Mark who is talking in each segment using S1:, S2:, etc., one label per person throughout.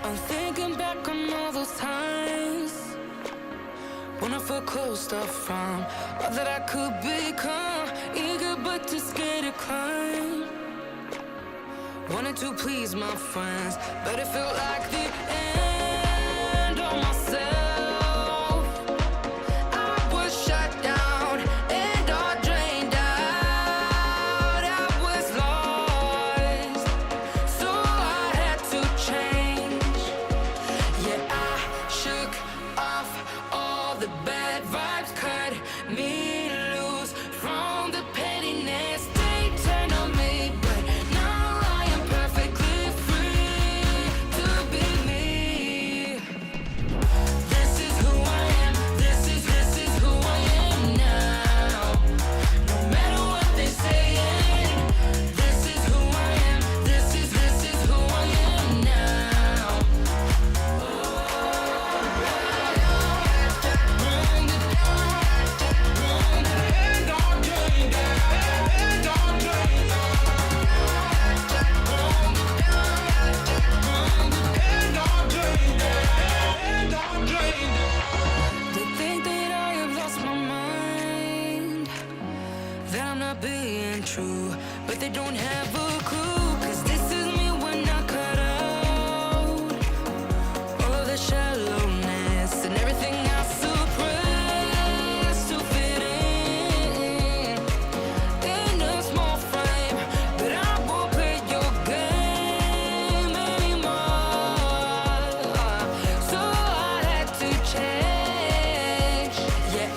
S1: I'm thinking back on all those times when I felt closed off from all that I could become. Eager but too scared to climb. Wanted to please my friends, but it felt like the end of myself. I was shut down and all drained out. I was lost, so I had to change. Yeah, I shook off all the bad vibes, cut me loose from the pettiness they turned on me. But now I am perfectly free to be me. This is who I am. This is who I am now. No matter what they saying, this is who I am. This is who I am now. They think that I have lost my mind, that I'm not being true, but they don't have a clue. 'Cause this is me when I cut out all of the shallowness and everything I suppressed to fit in a small frame. But I won't play your game anymore, so I had to change. Yeah,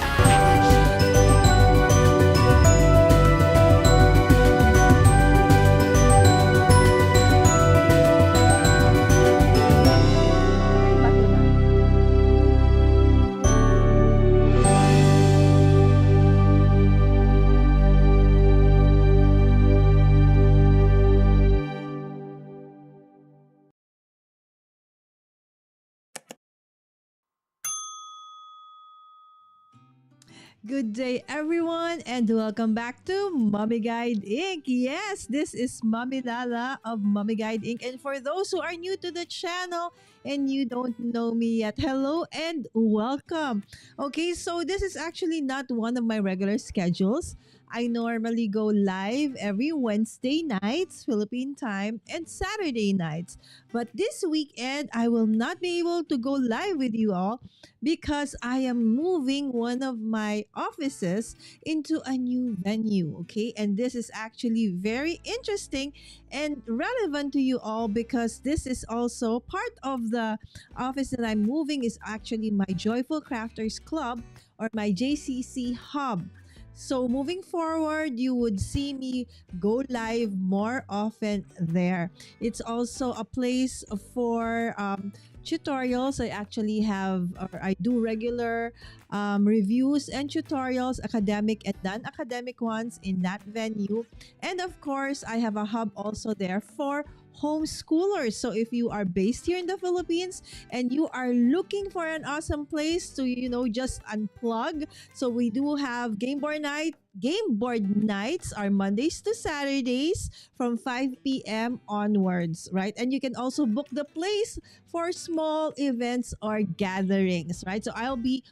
S2: Good day, everyone, and welcome back to Mommy Guide Inc. Yes, this is Mommy Lala of Mommy Guide Inc. And for those who are new to the channel and you don't know me yet, hello and welcome. Okay, so this is actually not one of my regular schedules. I normally go live every Wednesday nights, Philippine time, and Saturday nights. But this weekend, I will not be able to go live with you all because I am moving one of my offices into a new venue. Okay. And this is actually very interesting and relevant to you all because this is also part of the office that I'm moving is actually my Joyful Crafters Club or my JCC hub. So moving forward, you would see me go live more often there. It's also a place for tutorials. I actually have, or I do regular reviews and tutorials, academic and non-academic ones in that venue. And of course, I have a hub also there for homeschoolers. So if you are based here in the Philippines and you are looking for an awesome place to, just unplug. So we do have Game board nights are Mondays to Saturdays from 5 p.m. onwards, right? And you can also book the place for small events or gatherings, right? So I'll be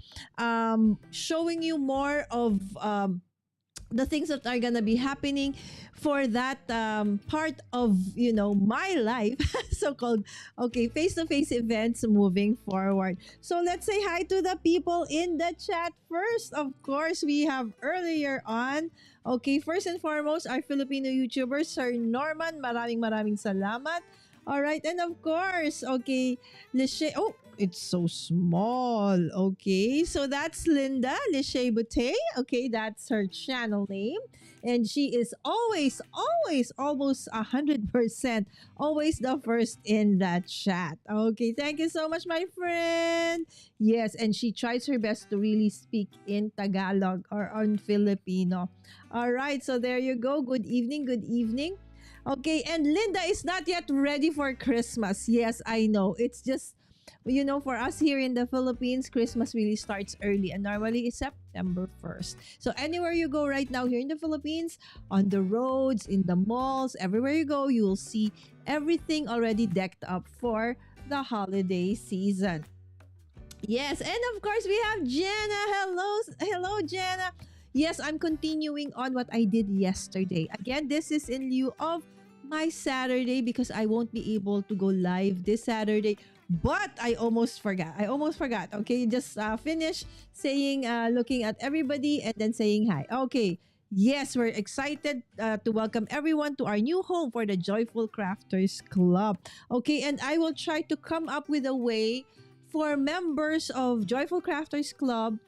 S2: showing you more of the things that are gonna be happening for that part of my life so-called okay face-to-face events moving forward. So let's say hi to the people in the chat first. Of course, we have earlier on, okay, first and foremost, our Filipino YouTuber Sir Norman, maraming salamat. All right, and of course, okay, Lishay. Oh, it's so small. Okay, so that's Linda Lishay Bute. Okay, that's her channel name, and she is always, almost 100%, always the first in that chat. Okay, thank you so much, my friend. Yes, and she tries her best to really speak in Tagalog or on Filipino. All right, so there you go. Good evening. Good evening. Okay, and Linda is not yet ready for Christmas. Yes, I know. It's just, for us here in the Philippines, Christmas really starts early and normally it's September 1st. So anywhere you go right now here in the Philippines, on the roads, in the malls, everywhere you go, you will see everything already decked up for the holiday season. Yes, and of course we have Jenna. Hello, Jenna. Yes, I'm continuing on what I did yesterday. Again, this is in lieu of my Saturday because I won't be able to go live this Saturday. But I almost forgot. Okay, just finish saying, looking at everybody and then saying hi. Okay. Yes, we're excited to welcome everyone to our new home for the Joyful Crafters Club. Okay, and I will try to come up with a way for members of Joyful Crafters Club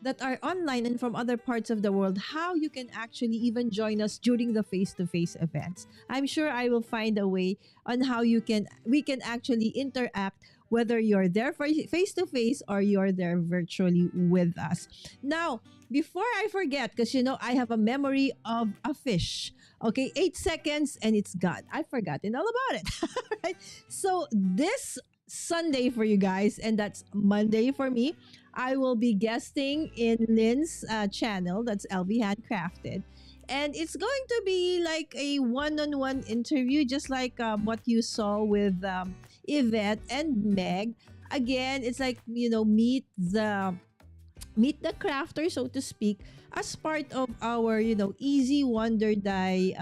S2: that are online and from other parts of the world, how you can actually even join us during the face-to-face events. I'm sure I will find a way on how we can actually interact whether you're there for face-to-face or you're there virtually with us. Now, before I forget, because I have a memory of a fish. Okay, 8 seconds and it's gone. I've forgotten all about it. Right? So this Sunday for you guys, and that's Monday for me, I will be guesting in Lynn's channel. That's LV Handcrafted. And it's going to be like a one-on-one interview, just like what you saw with Yvette and Meg. Again, it's like, meet the crafter, so to speak, as part of our, easy wonder die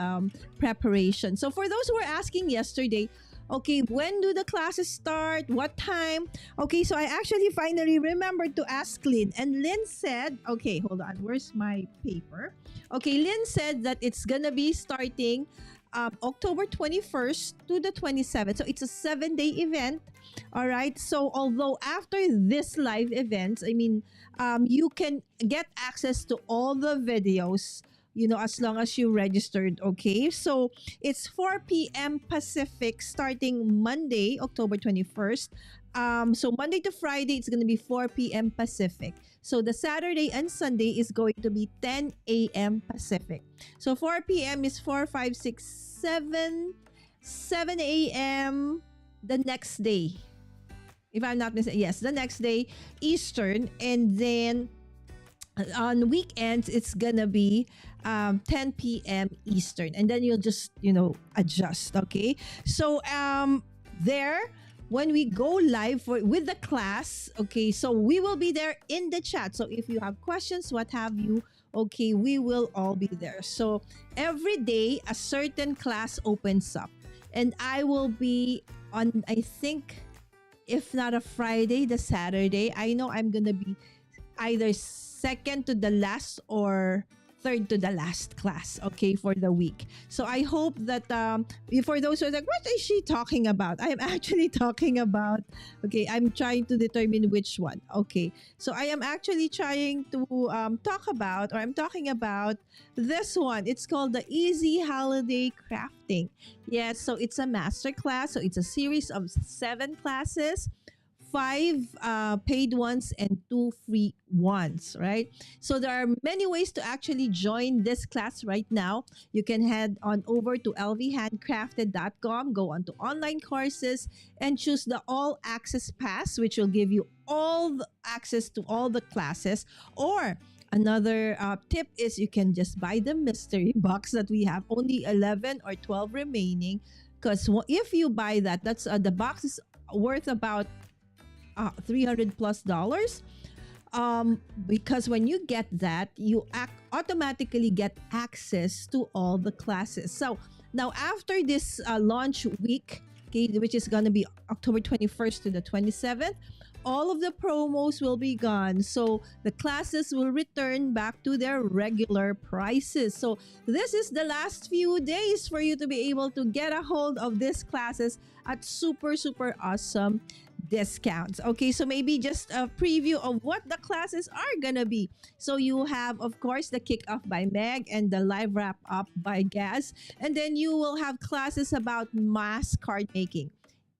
S2: preparation. So for those who were asking yesterday, okay, when do the classes start? What time? Okay, so I actually finally remembered to ask Lynn. And Lynn said, okay, hold on. Where's my paper? Okay, Lynn said that it's gonna be starting October 21st to the 27th. So it's a 7-day event. All right. So although after this live event, you can get access to all the videos, as long as you registered. Okay. So it's 4 p.m. Pacific starting Monday, October 21st. So Monday to Friday, it's going to be 4 p.m. Pacific. So the Saturday and Sunday is going to be 10 a.m. Pacific. So 4 p.m. is 4, 5, 6, 7 a.m. the next day. If I'm not mistaken, yes, the next day Eastern, and then on weekends it's gonna be 10 p.m. Eastern, and then you'll just adjust. Okay, so there when we go live with the class, okay, so we will be there in the chat. So if you have questions, what have you, okay, we will all be there. So every day a certain class opens up, and I will be on, I think, if not a Friday, the Saturday. I know I'm gonna be either second to the last or third to the last class, okay, for the week. So I hope that for those who are like, what is she talking about? I am actually talking about, okay, I'm trying to determine which one. Okay, so I am actually trying to I'm talking about this one. It's called the Easy Holiday Crafting. Yes, so it's a master class. So it's a series of 7 classes, 5 paid ones and 2 free ones, right? So there are many ways to actually join this class right now. You can head on over to lvhandcrafted.com, go on to online courses, and choose the all access pass, which will give you all the access to all the classes. Or another tip is you can just buy the mystery box that we have, only 11 or 12 remaining, because if you buy that, that's the box is worth about $300 plus, because when you get that, you automatically get access to all the classes. So now after this launch week, okay, which is going to be October 21st to the 27th, all of the promos will be gone. So the classes will return back to their regular prices. So this is the last few days for you to be able to get a hold of these classes at super, super awesome discounts. Okay, so maybe just a preview of what the classes are gonna be. So you have, of course, the kickoff by Meg and the live wrap up by Gaz, and then you will have classes about mass card making,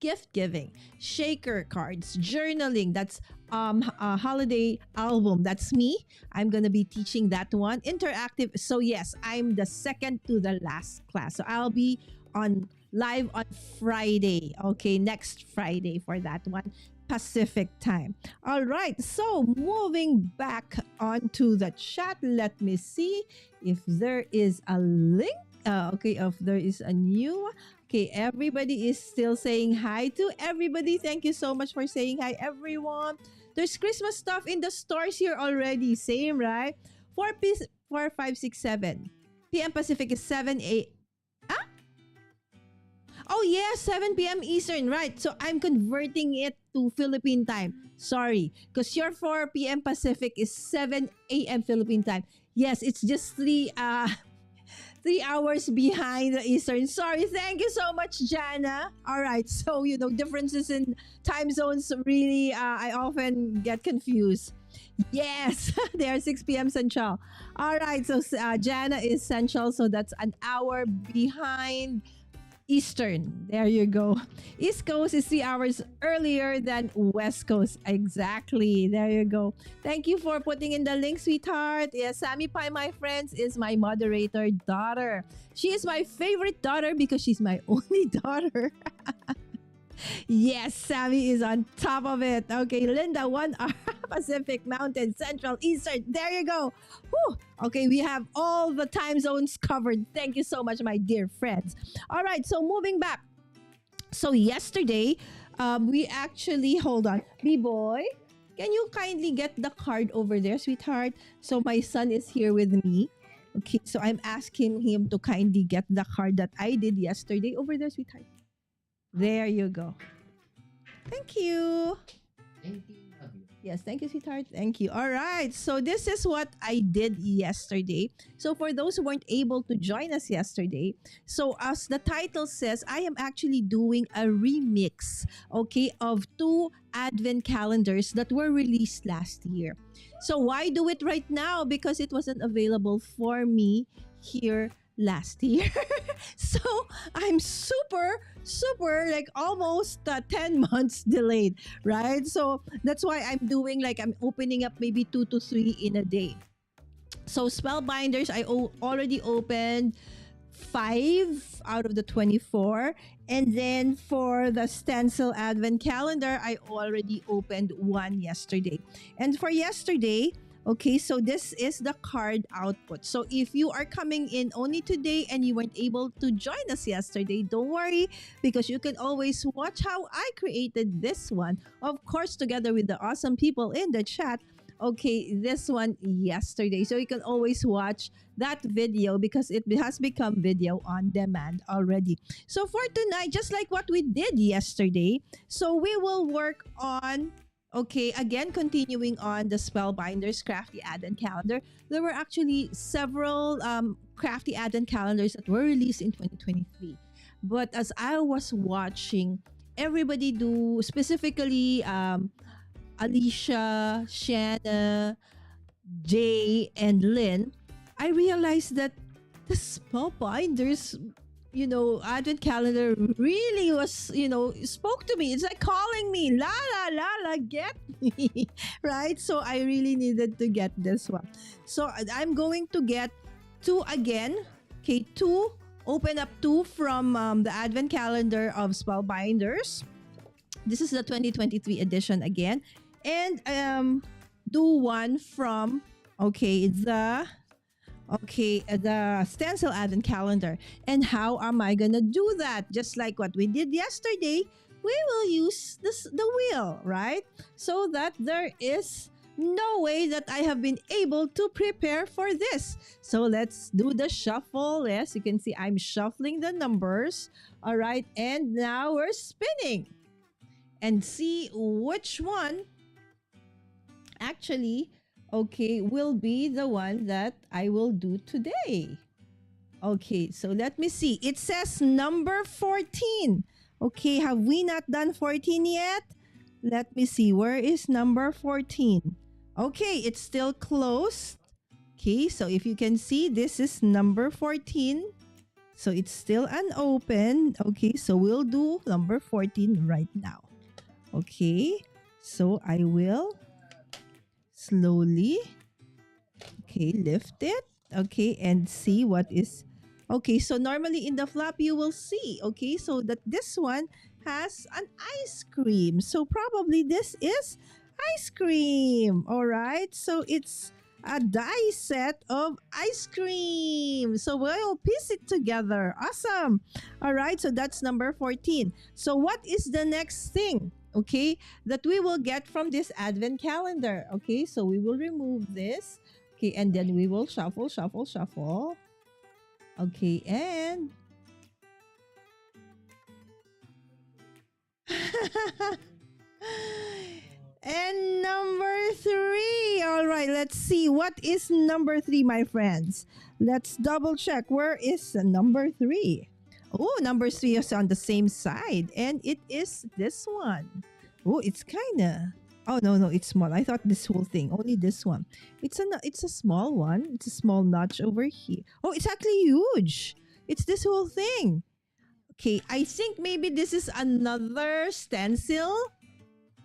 S2: gift giving, shaker cards, journaling. That's a holiday album. That's me. I'm gonna be teaching that one. Interactive. So yes, I'm the second to the last class. So I'll be on live on Friday. Okay, next Friday for that one, Pacific time. All right, so moving back onto the chat, let me see if there is a link. Okay, if there is a new. Okay, everybody is still saying hi to everybody. Thank you so much for saying hi, everyone. There's Christmas stuff in the stores here already. Same, right? 4 piece 4, 5, 6, 7 p.m. Pacific is 7 a. Ah? Oh yeah, 7 p.m. Eastern, right? So I'm converting it to Philippine time. Sorry, because your 4 p.m. Pacific is 7 a.m. Philippine time. Yes, it's just 3 hours behind the Eastern. Sorry, thank you so much, Jana. All right, so differences in time zones really, I often get confused. Yes, they are 6 p.m. Central. All right, so Jana is Central, so that's an hour behind Eastern. There you go. East Coast is 3 hours earlier than West Coast. Exactly. There you go. Thank you for putting in the link, sweetheart. Yes, Sammy Pie, my friends, is my moderator daughter. She is my favorite daughter because she's my only daughter. Yes, Sammy is on top of it. Okay, Linda, 1 hour Pacific, Mountain, Central, Eastern. There you go. Whew. Okay, we have all the time zones covered. Thank you so much, my dear friends. All right, so moving back. So yesterday, we actually, hold on. B-boy, can you kindly get the card over there, sweetheart? So my son is here with me. Okay, so I'm asking him to kindly get the card that I did yesterday over there, sweetheart. There you go. Thank you. Yes, thank you, sweetheart. Thank you. All right. So this is what I did yesterday. So for those who weren't able to join us yesterday, so as the title says, I am actually doing a remix, okay, of two advent calendars that were released last year. So why do it right now? Because it wasn't available for me here last year. So I'm super like almost 10 months delayed, right? So that's why I'm doing like I'm opening up maybe 2 to 3 in a day. So Spellbinders, I already opened 5 out of the 24. And then for the stencil advent calendar, I already opened 1 yesterday. And for yesterday, okay, so this is the card output. So if you are coming in only today and you weren't able to join us yesterday, don't worry because you can always watch how I created this one. Of course, together with the awesome people in the chat. Okay, this one yesterday. So you can always watch that video because it has become video on demand already. So for tonight, just like what we did yesterday, so we will work on, okay, again, continuing on the Spellbinders Crafty Advent Calendar. There were actually several Crafty Advent Calendars that were released in 2023. But as I was watching everybody do, specifically Alicia, Shanna, Jay, and Lynn, I realized that the Spellbinders advent calendar really was, spoke to me. It's like calling me, Lala, Lala, get me, right? So I really needed to get this one. So I'm going to get 2 again. Okay, 2, open up 2 from the advent calendar of Spellbinders. This is the 2023 edition again. And do 1 from, the stencil advent calendar. And how am I gonna do that? Just like what we did yesterday, we will use the wheel, right? So that there is no way that I have been able to prepare for this. So let's do the shuffle. Yes, you can see I'm shuffling the numbers. All right, and now we're spinning and see which one actually will be the one that I will do today. Okay, so let me see. It says number 14. Okay, have we not done 14 yet? Let me see. Where is number 14? Okay, it's still closed. Okay, so if you can see, this is number 14. So it's still unopened. Okay, so we'll do number 14 right now. Okay, so I will slowly, lift it, and see what is, so normally in the flap you will see, so that this one has an ice cream, so probably this is ice cream. All right, so it's a die set of ice cream. So we'll piece it together. Awesome. All right, so that's number 14. So what is the next thing? Okay, that we will get from this advent calendar. Okay, so we will remove this. Okay, and then we will shuffle, shuffle, shuffle. Okay, and and number three. All right, let's see. What is number three, my friends? Let's double check. Where is number three? Oh, number three is on the same side. And it is this one. Oh, it's kind of. Oh, no, no, it's small. I thought this whole thing, only this one. It's a small one. It's a small notch over here. Oh, it's actually huge. It's this whole thing. Okay, I think maybe this is another stencil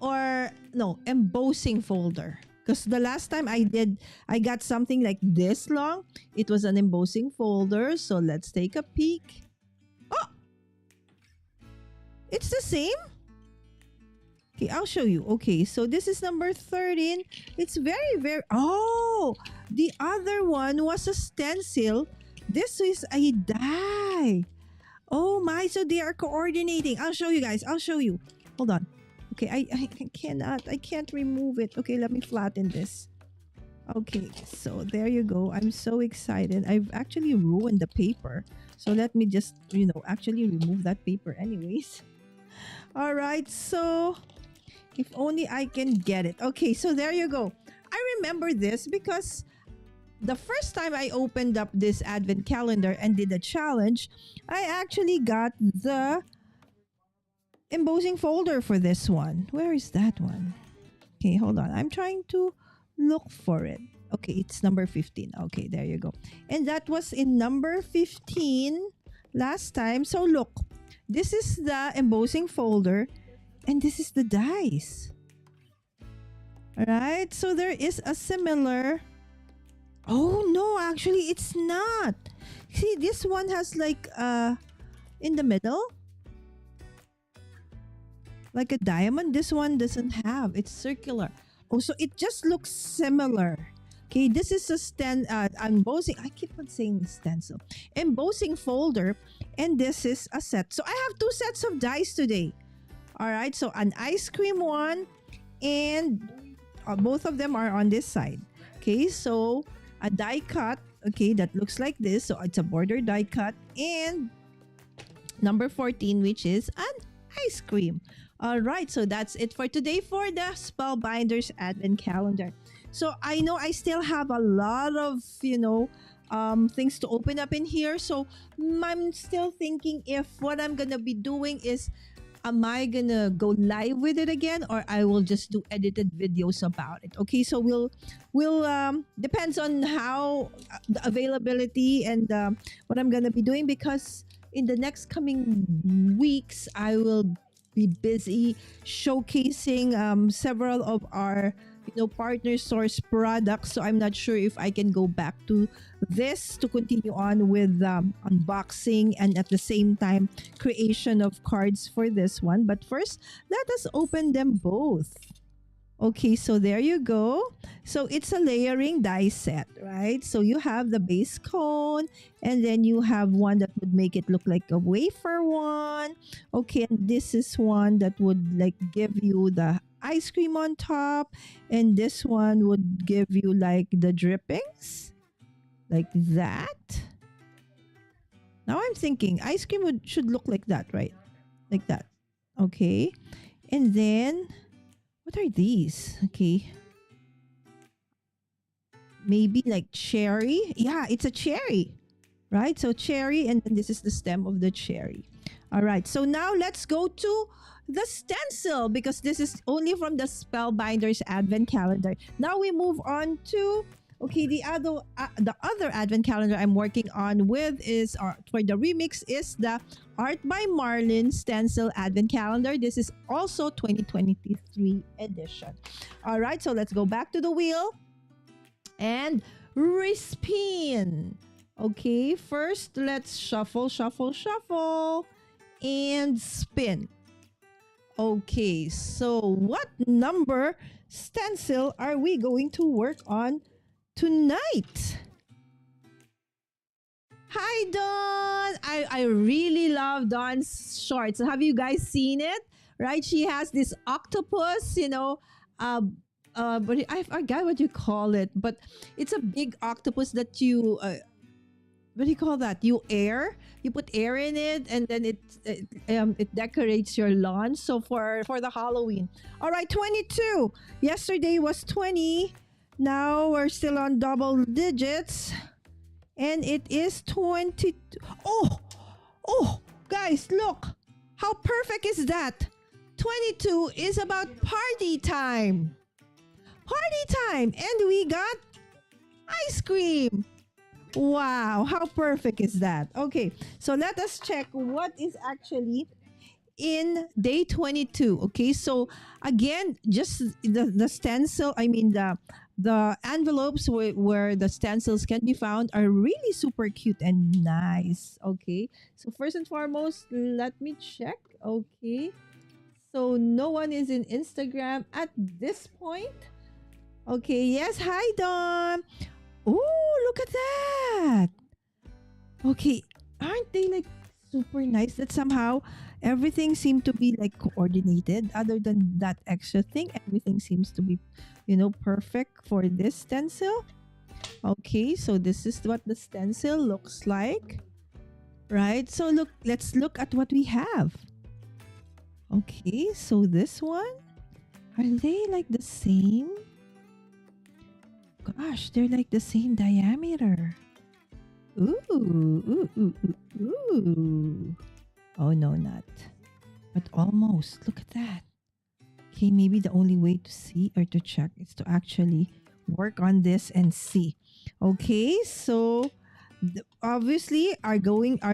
S2: or no, embossing folder. Because the last time I got something like this long. It was an embossing folder. So let's take a peek. Oh, it's the same. Okay, I'll show you. Okay, so this is number 13. It's very, very... Oh, the other one was a stencil. This is a die. Oh my, so they are coordinating. I'll show you guys. I'll show you. Hold on. Okay, I cannot. I can't remove it. Okay, let me flatten this. Okay, so there you go. I'm so excited. I've actually ruined the paper. So let me just, actually remove that paper anyways. All right, so if only I can get it. Okay, so there you go. I remember this because the first time I opened up this advent calendar and did a challenge, I actually got the embossing folder for this one. Where is that one? Okay, hold on. I'm trying to look for it. Okay, it's number 15. Okay, there you go. And that was in number 15 last time. So look, this is the embossing folder and this is the dice. All right, so there is a similar... Oh no, actually it's not. See, this one has like in the middle, like a diamond. This one doesn't have. It's circular. Oh, so it just looks similar. Okay, this is a embossing. I keep on saying stencil. Embossing folder, and this is a set. So I have two sets of dice today. All right, so an ice cream one, and both of them are on this side. Okay, so a die cut, okay, that looks like this. So it's a border die cut. And number 14, which is an ice cream. All right, so that's it for today for the Spellbinders Advent Calendar. So I know I still have a lot of, things to open up in here. So I'm still thinking if what I'm going to be doing is, am I gonna go live with it again, or I will just do edited videos about it? Okay, so we'll depends on how the availability and what I'm gonna be doing, because in the next coming weeks I will be busy showcasing several of our partner source products. So I'm not sure if I can go back to this to continue on with unboxing and at the same time creation of cards for this one. But first, let us open them both. Okay, so there you go. So it's a layering die set, right? So you have the base cone, and then you have one that would make it look like a wafer one. Okay, and this is one that would like give you the ice cream on top, and this one would give you like the drippings like that. Now I'm thinking ice cream should look like that, right? Like that. Okay, and then what are these? Okay, maybe like cherry. Yeah, it's a cherry, right? So cherry, and then this is the stem of the cherry. All right, so now let's go to the stencil, because this is only from the Spellbinders Advent Calendar. Now we move on to, okay, the other Advent Calendar I'm working on with is, for the remix, is the Art by Marlene Stencil Advent Calendar. This is also 2023 edition. All right, so let's go back to the wheel and respin. Okay, first let's shuffle, shuffle, shuffle, and spin. Okay, so what number stencil are we going to work on tonight. Hi, Dawn. I really love Dawn's shorts. Have you guys seen it? Right? She has this octopus, uh, but I forgot what you call it, but it's a big octopus that you, what do you call that? You put air in it, and then it decorates your lawn. So for the Halloween. All right, 22. Yesterday was 20. Now we're still on double digits. And it is 20. Oh, guys, look. How perfect is that? 22 is about party time. Party time. And we got ice cream. Wow, how perfect is that? Okay, so let us check what is actually in day 22. Okay, so again, just the stencil, I mean the envelopes where the stencils can be found are really super cute and nice. Okay, so first and foremost, let me check. Okay, so no one is in Instagram at this point. Okay, yes, hi Dawn. Oh, look at that. Okay, aren't they like super nice that somehow everything seemed to be like coordinated other than that extra thing? Everything seems to be, perfect for this stencil. Okay, so this is what the stencil looks like. Right? So let's look at what we have. Okay, so this one, are they like the same? Gosh, they're like the same diameter. Ooh, ooh, ooh, ooh, ooh. Oh, no, not. But almost. Look at that. Okay, maybe the only way to see or to check is to actually work on this and see. Okay, so obviously our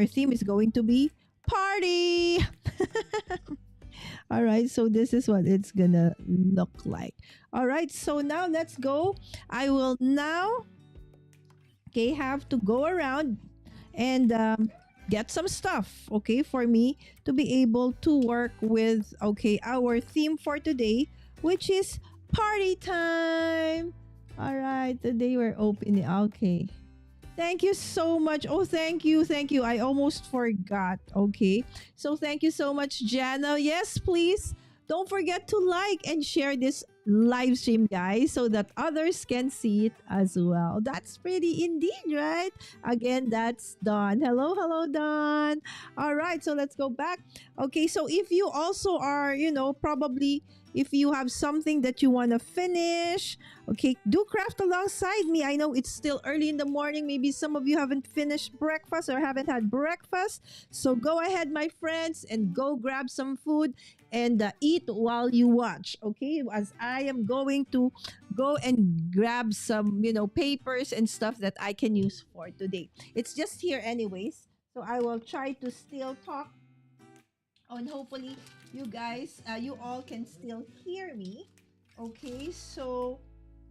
S2: theme is going to be party. All right, so this is what it's gonna look like. All right, so now let's go. I will now have to go around and get some stuff, okay, for me to be able to work with, our theme for today, which is party time. All right, today we're opening. Okay. Thank you so much. Oh, thank you. Thank you. I almost forgot. Okay. So thank you so much, Jana. Yes, please. Don't forget to like and share this live stream, guys, so that others can see it as well. That's pretty indeed, right? Again, that's Dawn. Hello, hello, Dawn. All right, so let's go back. Okay, so if you also are, probably if you have something that you want to finish, okay, do craft alongside me. I know it's still early in the morning. Maybe some of you haven't finished breakfast or haven't had breakfast. So go ahead, my friends, and go grab some food and eat while you watch, okay? As I am going to go and grab some, papers and stuff that I can use for today. It's just here anyways. So I will try to still talk, and hopefully you guys, you all can still hear me. Okay, so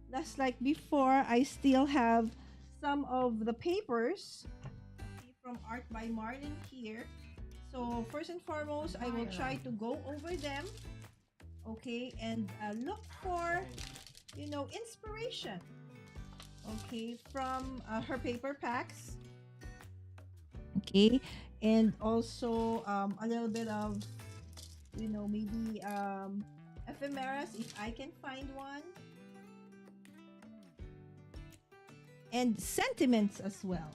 S2: just like before, I still have some of the papers from Art by Marlene here. So first and foremost, I will try to go over them, okay, and look for, inspiration, okay, from her paper packs, okay, and also a little bit of, maybe ephemeras if I can find one, and sentiments as well.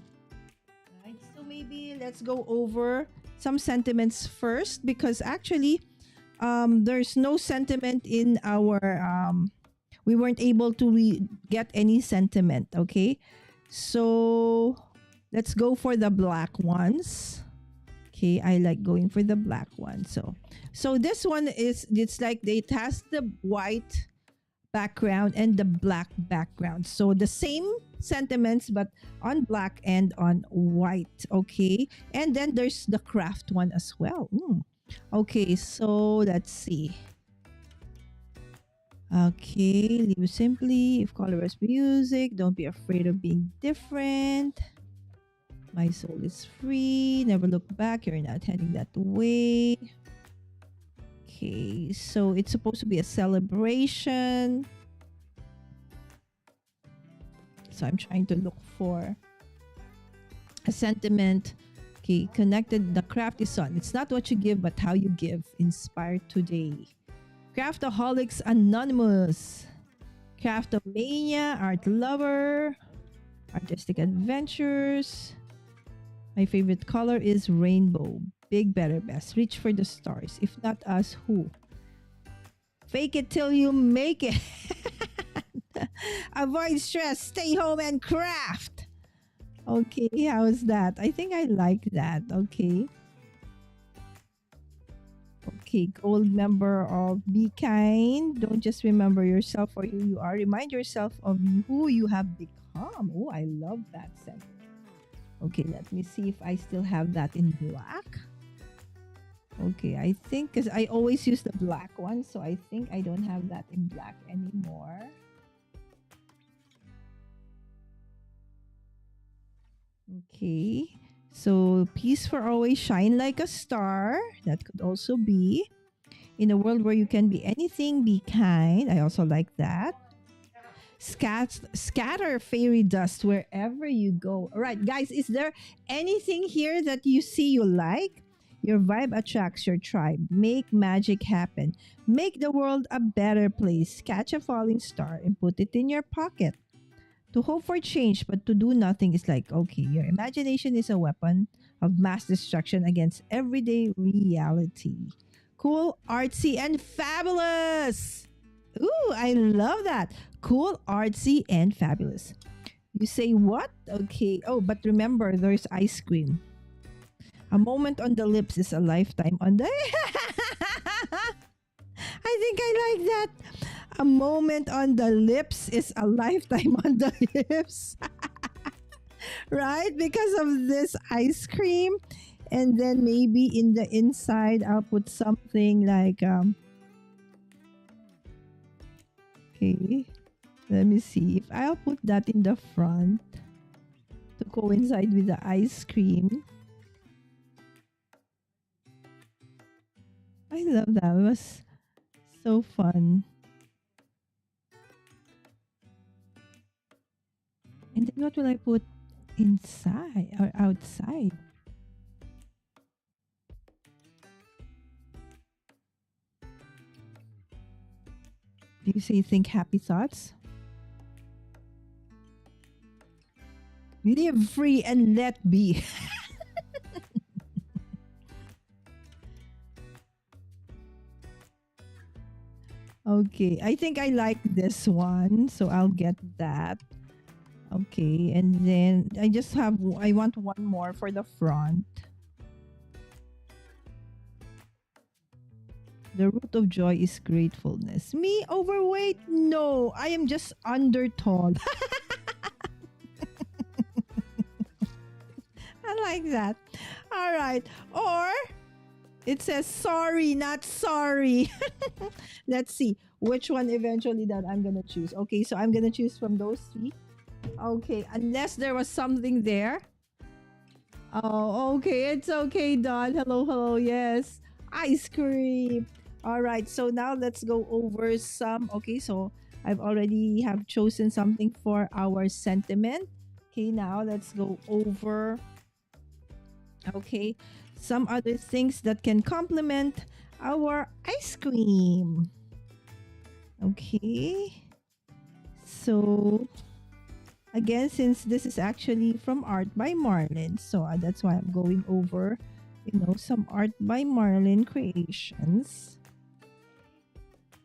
S2: Right, so maybe let's go over some sentiments first, because actually there's no sentiment in our we weren't able to get any sentiment. Okay, so let's go for the black ones. Okay, I like going for the black one. So this one it's like it has the white background and the black background, so the same sentiments but on black and on white. Okay, and then there's the craft one as well. Okay, so let's see. Okay, live simply, if color is music, don't be afraid of being different, my soul is free, never look back, you're not heading that way. Okay, so it's supposed to be a celebration. So I'm trying to look for a sentiment. Okay, connected the crafty son. It's not what you give, but how you give. Inspired today. Craftaholics Anonymous. Craftomania, art lover, artistic adventures. My favorite color is rainbow. Big, better, best. Reach for the stars. If not us, who? Fake it till you make it. Avoid stress. Stay home and craft. Okay, how's that? I think I like that. Okay. Okay, gold member of Be Kind. Don't just remember yourself for who you are. Remind yourself of who you have become. Oh, I love that sentence. Okay, let me see if I still have that in black. Okay, I think because I always use the black one, so I think I don't have that in black anymore. Okay, so peace for always, shine like a star. That could also be. In a world where you can be anything, be kind. I also like that. Scatter fairy dust wherever you go. All right, guys, is there anything here that you see you like? Your vibe attracts your tribe. Make magic happen. Make the world a better place. Catch a falling star and put it in your pocket. To hope for change, but to do nothing is like, okay, your imagination is a weapon of mass destruction against everyday reality. Cool, artsy, and fabulous. Ooh, I love that. Cool, artsy, and fabulous. You say what? Okay. Oh, but remember, there's ice cream. A moment on the lips is a lifetime on the... I think I like that. A moment on the lips is a lifetime on the lips. Right? Because of this ice cream. And then maybe in the inside, I'll put something like... Okay. Let me see. If I'll put that in the front to coincide with the ice cream. I love that. It was so fun. And then what will I put inside or outside? Do you say think happy thoughts? Live free and let be. Okay, I think I like this one, so I'll get that. Okay, and then I want one more for the front. The root of joy is gratefulness. Me, overweight? No, I am just under tall. I like that. All right. Or it says sorry, not sorry. Let's see which one eventually that I'm going to choose. Okay, so I'm going to choose from those three. Okay, unless there was something there. Oh, okay. It's okay, Don. Hello, hello. Yes. Ice cream. All right. So now let's go over some. Okay, so I've already have chosen something for our sentiment. Okay, now let's go over. Okay, some other things that can complement our ice cream. Okay. So again, since this is actually from Art by Marlene, so that's why I'm going over, some Art by Marlene creations.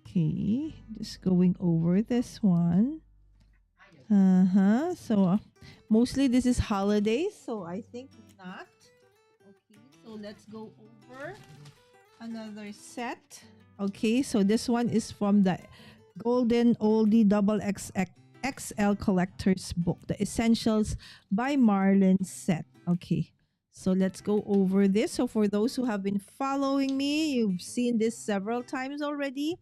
S2: Okay, just going over this one. So mostly this is holidays, so I think not. Okay, so let's go over another set. Okay, so this one is from the Golden Oldie Double XL Collector's Book, The Essentials by Marlene set. Okay, so let's go over this. So for those who have been following me, you've seen this several times already.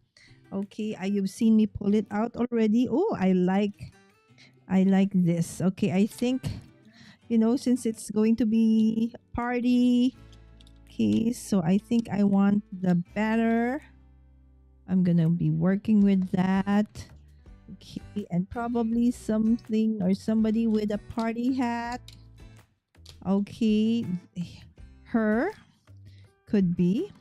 S2: Okay, you've seen me pull it out already. Oh, I like this. Okay, I think, since it's going to be a party. Okay, so I think I want the batter. I'm gonna be working with that. Okay, and probably something or somebody with a party hat. Okay, her could be.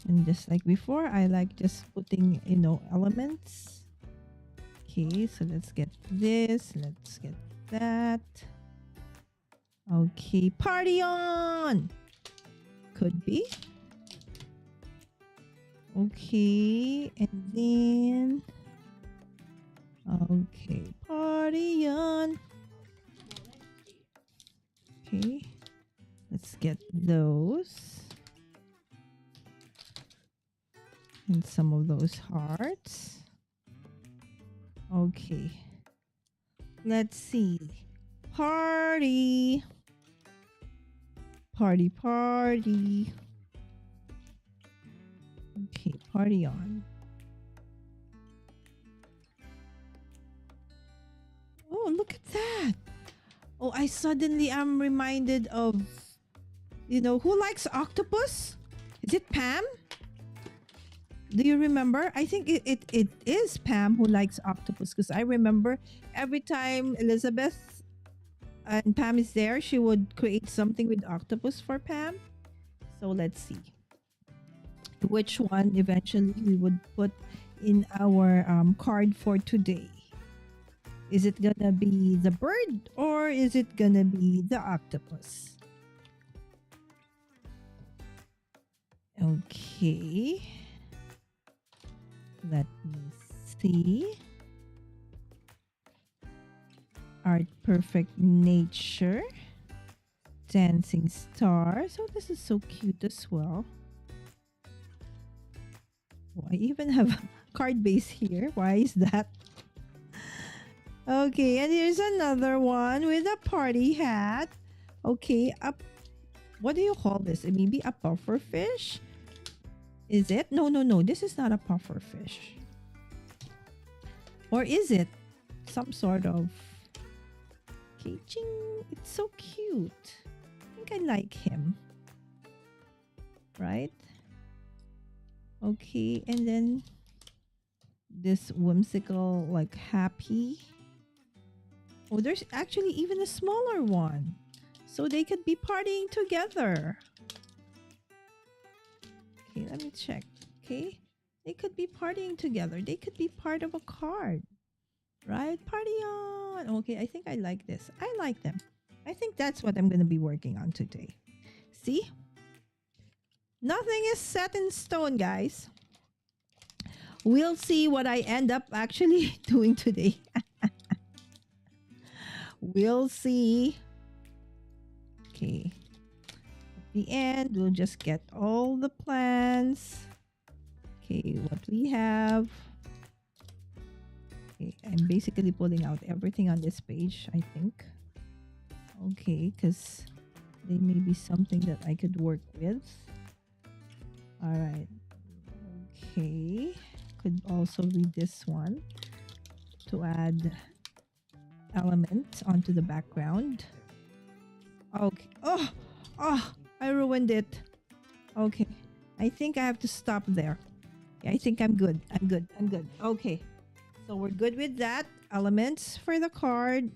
S2: And just like before, I like just putting, elements. Okay, so let's get this. Let's get that. Okay, party on! Could be. Okay, and then... Okay, party on! Okay, let's get those. And some of those hearts. Okay. Let's see. Party. Party, party. Okay, party on. Oh, look at that. Oh, I suddenly am reminded of, who likes octopus? Is it Pam? Do you remember? I think it is Pam who likes octopus, because I remember every time Elizabeth and Pam is there, she would create something with octopus for Pam. So let's see which one eventually we would put in our card for today. Is it gonna be the bird or is it gonna be the octopus? Okay. Let me see. Art Perfect Nature. Dancing Star. So this is so cute as well. Oh, I even have a card base here. Why is that? Okay, and here's another one with a party hat. Okay, what do you call this? Maybe a puffer fish? Is it? No. This is not a puffer fish. Or is it some sort of caging? It's so cute. I think I like him. Right? Okay, and then this whimsical, like, happy. Oh, there's actually even a smaller one. So they could be partying together. Okay, let me check. Okay, they could be partying together. They could be part of a card. Right? Party on! Okay, I think I like this. I like them. I think that's what I'm going to be working on today. See? Nothing is set in stone, guys. We'll see what I end up actually doing today. We'll see. Okay. At the end, we'll just get all the plans. Okay, what we have. Okay, I'm basically pulling out everything on this page, I think. Okay, because there may be something that I could work with. Alright. Okay. Could also read this one to add element onto the background. Okay. Oh, I ruined it. Okay. I think I have to stop there. I think I'm good. I'm good. Okay. So we're good with that. Elements for the card.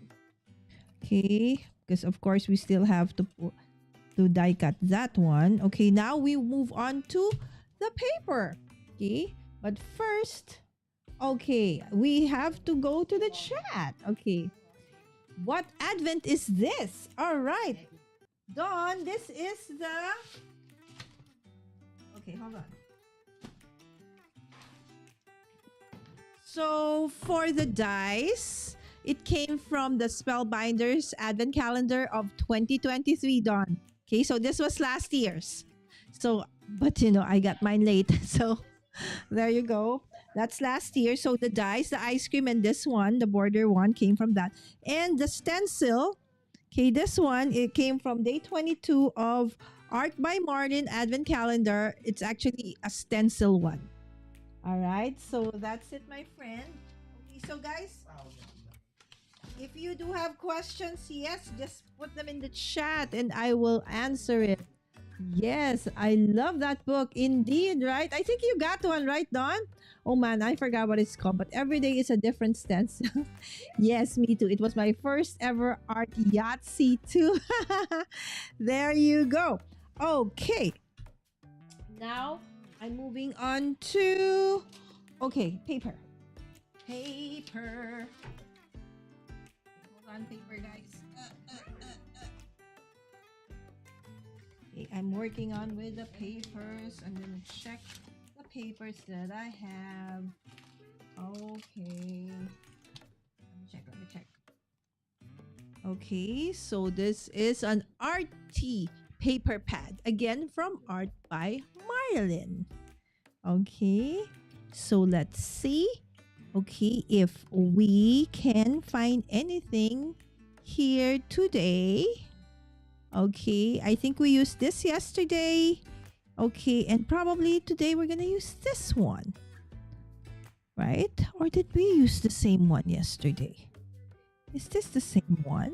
S2: Okay. Because of course we still have to die cut that one. Okay. Now we move on to the paper. Okay. But first, okay, we have to go to the chat. Okay. What advent is this? All right. Dawn, this is the... Okay, hold on. So for the dice, it came from the Spellbinders Advent Calendar of 2023, Dawn. Okay, so this was last year's. So, but I got mine late. So there you go. That's last year. So the dice, the ice cream, and this one, the border one, came from that. And the stencil, okay, this one, it came from day 22 of Art by Marlene Advent Calendar. It's actually a stencil one. All right. So that's it, my friend. Okay, so guys, if you do have questions, yes, just put them in the chat and I will answer it. Yes, I love that book. Indeed, right? I think you got one, right, Don? Oh man, I forgot what it's called, but every day is a different stance. Yes, me too. It was my first ever art Yahtzee too. There you go. Okay, now I'm moving on to okay, paper. Paper. Hold on, paper, guys. Okay, I'm working on with the papers. I'm gonna check the papers that I have. Okay. Let me check. Let me check. Okay, so this is an RT paper pad. Again from Art by Marlene. Okay, so let's see. Okay, if we can find anything here today. Okay, I think we used this yesterday. Okay, and probably today we're gonna use this one. Right? Or did we use the same one yesterday? Is this the same one?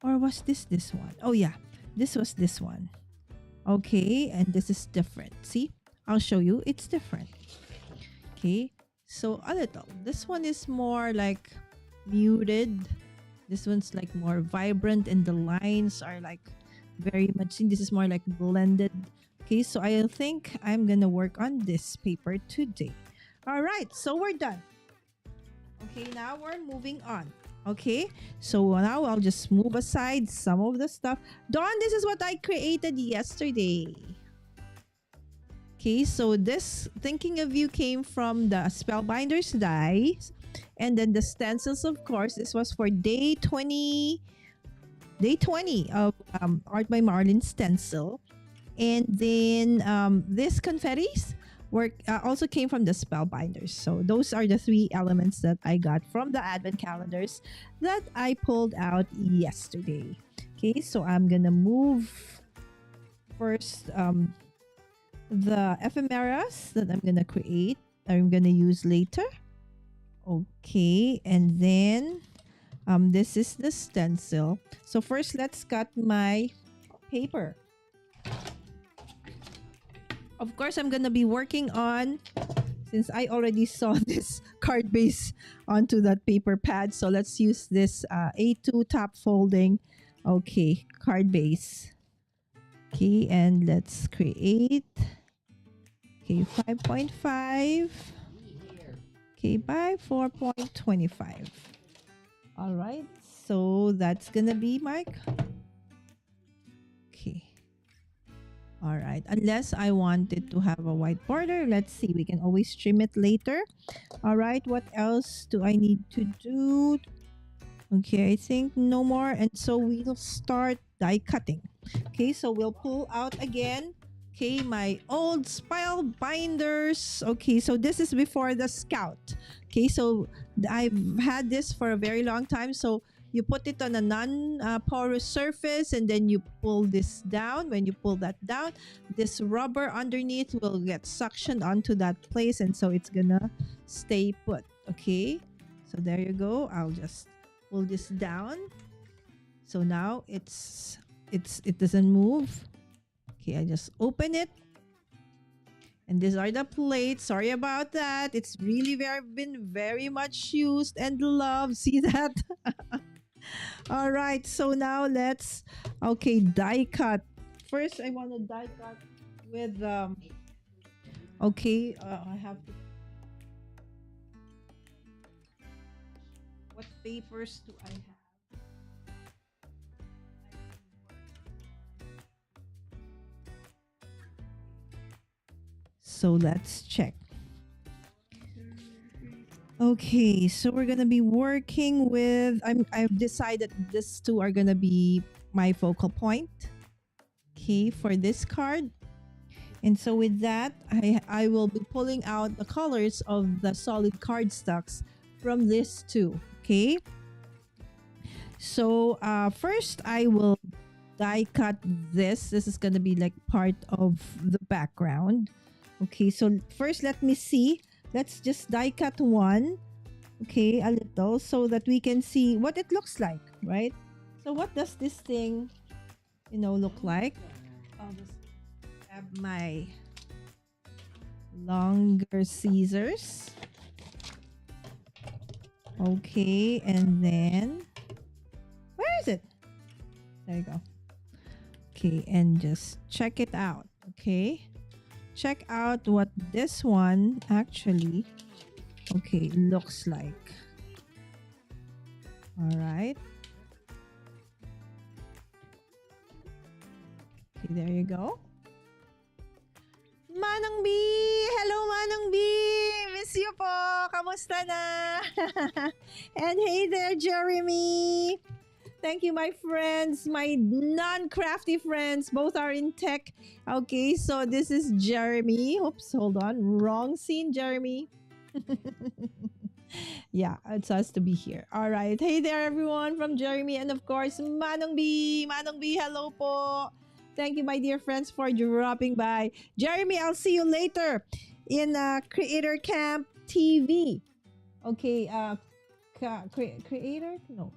S2: Or was this one? Oh yeah, this was this one. Okay, and this is different. See? I'll show you. It's different. Okay, so a little. This one is more like muted. This one's like more vibrant and the lines are like very much. See, this is more like blended. Okay, so I think I'm gonna work on this paper today. All right, so we're done. Okay, now we're moving on. Okay, so now I'll just move aside some of the stuff. Dawn, this is what I created yesterday. Okay, so this Thinking of You came from the Spellbinders dies. And then the stencils, of course, this was for day 20 of Art by Marlene stencil. And then this confettis also came from the Spellbinders. So those are the three elements that I got from the advent calendars that I pulled out yesterday. Okay, so I'm gonna move first the ephemeras that I'm gonna create. I'm gonna use later. Okay, and then this is the stencil. So first, let's cut my paper. Of course, I'm gonna be working on, since I already saw this card base onto that paper pad. So let's use this A2 top folding. Okay, card base. Okay, and let's create. Okay, 5.5. Okay, by 4.25. All right, so that's gonna be my. Okay. All right, unless I wanted to have a white border. Let's see, we can always trim it later. All right, what else do I need to do? Okay, I think no more. And so we'll start die cutting. Okay, so we'll pull out again. Okay, my old Spellbinders. Okay, so this is before the Scout. Okay, so I've had this for a very long time. So you put it on a non-porous surface and then you pull this down. When you pull that down, this rubber underneath will get suctioned onto that place, and so it's gonna stay put. Okay, so there you go. I'll just pull this down. So now it doesn't move. Okay, I just open it. And these are the plates. Sorry about that. It's really been very much used and loved. See that? All right, so now let's die cut. First, I want to die cut with I have to. What papers do I have? So let's check. Okay, so we're gonna be working with. I've decided these two are gonna be my focal point. Okay, for this card, and so with that, I will be pulling out the colors of the solid cardstocks from this too. Okay. So first I will die cut this. This is gonna be like part of the background. Okay, so first let me see. Let's just die cut one. Okay, a little so that we can see what it looks like, right? So what does this thing, look like? I'll just Grab my longer scissors. Okay, and then where is it? There you go. Okay, and just check it out. Okay, check out what this one actually looks like. All right. Okay, there you go. Manang B! Hello, Manang B! Miss you po! Kamusta na? And hey there, Jeremy! Thank you, my friends, my non-crafty friends. Both are in tech. Okay, so this is Jeremy. Oops, hold on. Wrong scene, Jeremy. Yeah, it's us to be here. All right. Hey there, everyone, from Jeremy. And of course, Manong B. Manong B, hello po. Thank you, my dear friends, for dropping by. Jeremy, I'll see you later in Creator Camp TV. Okay, Creator? No.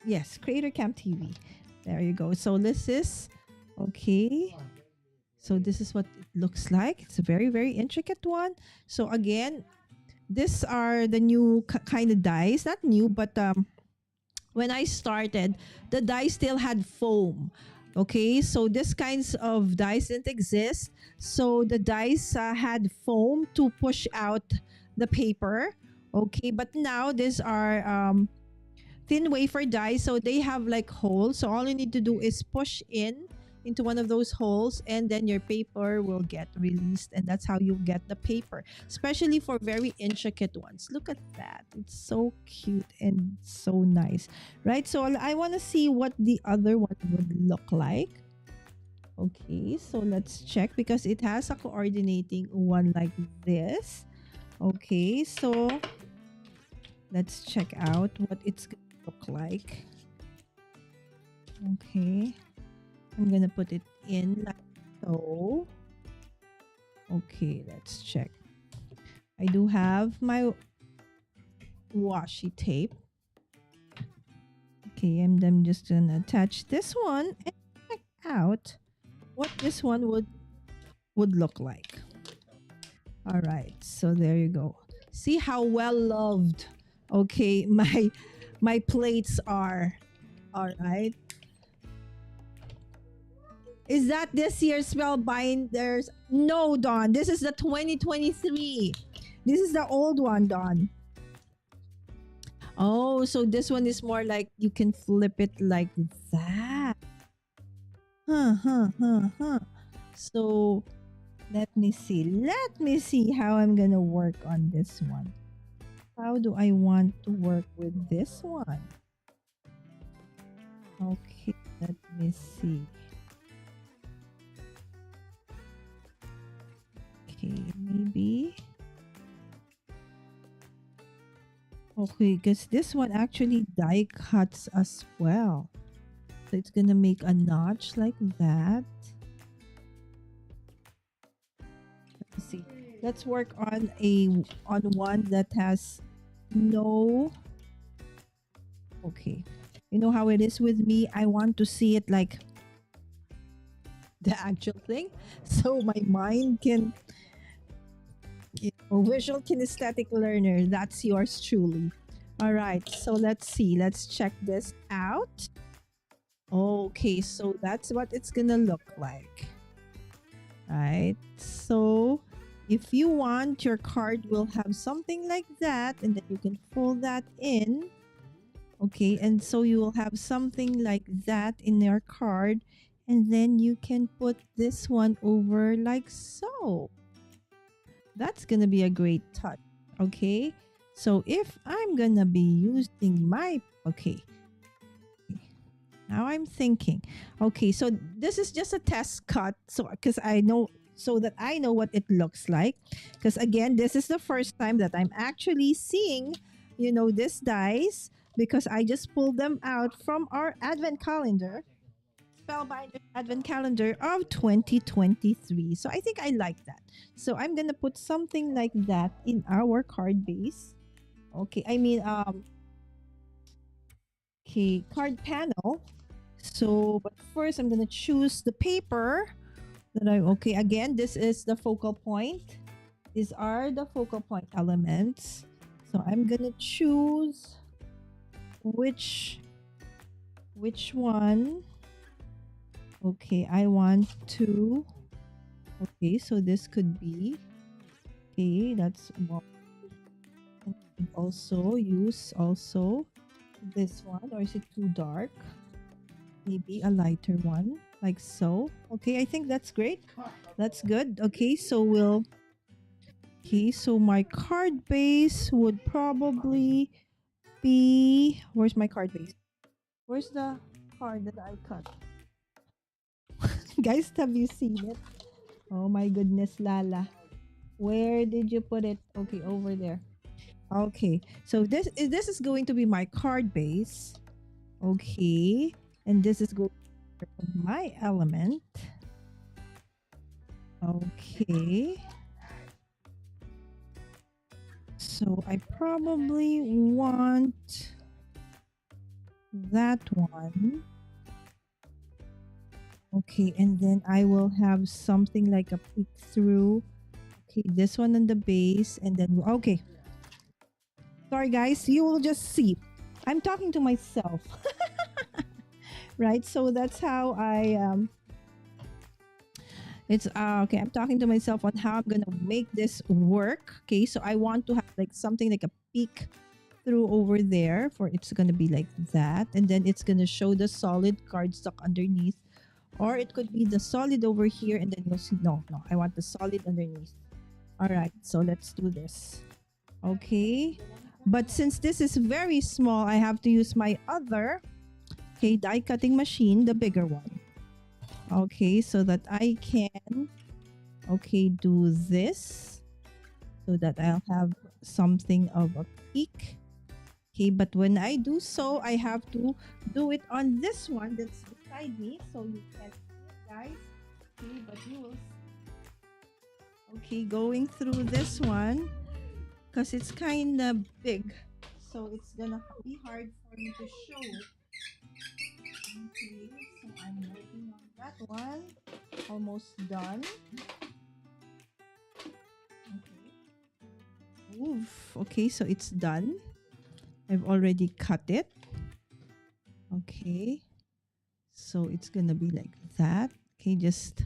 S2: Yes, Creator Camp TV. There you go. So this is, okay. So this is what it looks like. It's a very, very intricate one. So again, these are the new kind of dies. Not new, but when I started, the dies still had foam. Okay, so this kinds of dies didn't exist. So the dies had foam to push out the paper. Okay, but now these are thin wafer dies, so they have like holes. So all you need to do is push into one of those holes, and then your paper will get released, and that's how you get the paper, especially for very intricate ones. Look at that. It's so cute and so nice, right? So I want to see what the other one would look like. Okay, so let's check, because it has a coordinating one like this. Okay, so let's check out what it's gonna look like. Okay, I'm gonna put it in like so. Okay, let's check. I do have my washi tape. Okay, and I'm just gonna attach this one and check out what this one would look like. All right, so there you go. See how well loved, okay, my plates are. All right. Is that this year's Spellbinders? No, Dawn. This is the 2023. This is the old one, Dawn. Oh, so this one is more like you can flip it like that. Huh. So let me see. Let me see how I'm gonna work on this one. How do I want to work with this one? Okay, let me see. Okay, maybe. Okay, because this one actually die cuts as well. So it's gonna make a notch like that. Let's see. Let's work on one that has no. Okay, you know how it is with me. I want to see it like the actual thing, so my mind can. Visual kinesthetic learner. That's yours truly. All right, so let's see. Let's check this out. Okay, so that's what it's gonna look like. Right, so if you want, your card will have something like that, and then you can fold that in. Okay, and so you will have something like that in your card, and then you can put this one over like so. That's gonna be a great touch. Okay, so if I'm gonna be using my now I'm thinking, okay, so this is just a test cut, so because I know, so that I know what it looks like, because again, this is the first time that I'm actually seeing, this dies, because I just pulled them out from our advent calendar, Spellbinder advent calendar of 2023. So I think I like that. So I'm gonna put something like that in our card base. Okay, I mean card panel. So but first I'm gonna choose the paper. that I okay. Again, this is the focal point. These are the focal point elements. So I'm gonna choose which one. Okay, I want to. Okay, so this could be. Okay, that's one. And I can also use also this one, or is it too dark? Maybe a lighter one, like so. Okay, I think that's great. That's good. Okay, so we'll. Okay, so my card base would probably be. Where's my card base? Where's the card that I cut? Guys, have you seen it? Oh my goodness, Lala. Where did you put it? Okay, over there. Okay, so this is going to be my card base. Okay, and this is going to be my element. Okay. So I probably want that one. Okay, and then I will have something like a peek through. Okay, this one on the base, and then okay. Sorry guys, you will just see. I'm talking to myself. Right? So that's how I it's okay, I'm talking to myself on how I'm going to make this work. Okay, so I want to have like something like a peek through over there, for it's going to be like that, and then it's going to show the solid cardstock underneath, or it could be the solid over here, and then you'll see no, I want the solid underneath. All right, so let's do this. Okay, but since this is very small, I have to use my other die cutting machine, the bigger one. Okay, so that I can do this, so that I'll have something of a peak. Okay, but when I do so, I have to do it on this one that's beside me, so you can see it, guys. Okay, but you will going through this one because it's kind of big, so it's gonna be hard for me to show it. Okay, so I'm working on that one. Almost done. Okay. Oof. Okay, so it's done. I've already cut it. Okay. So it's gonna be like that. Okay, just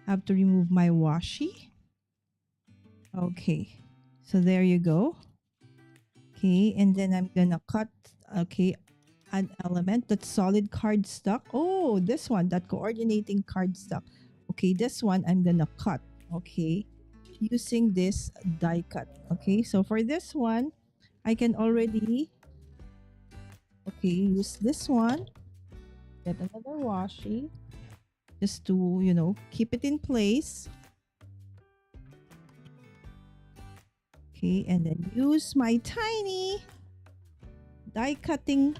S2: have to remove my washi. Okay. So there you go. Okay, and then I'm gonna cut an element that's solid cardstock. Oh, this one, that coordinating cardstock. Okay, this one I'm gonna cut. Okay, using this die cut. Okay, so for this one, I can already use this one. Get another washi just to keep it in place. Okay, and then use my tiny die cutting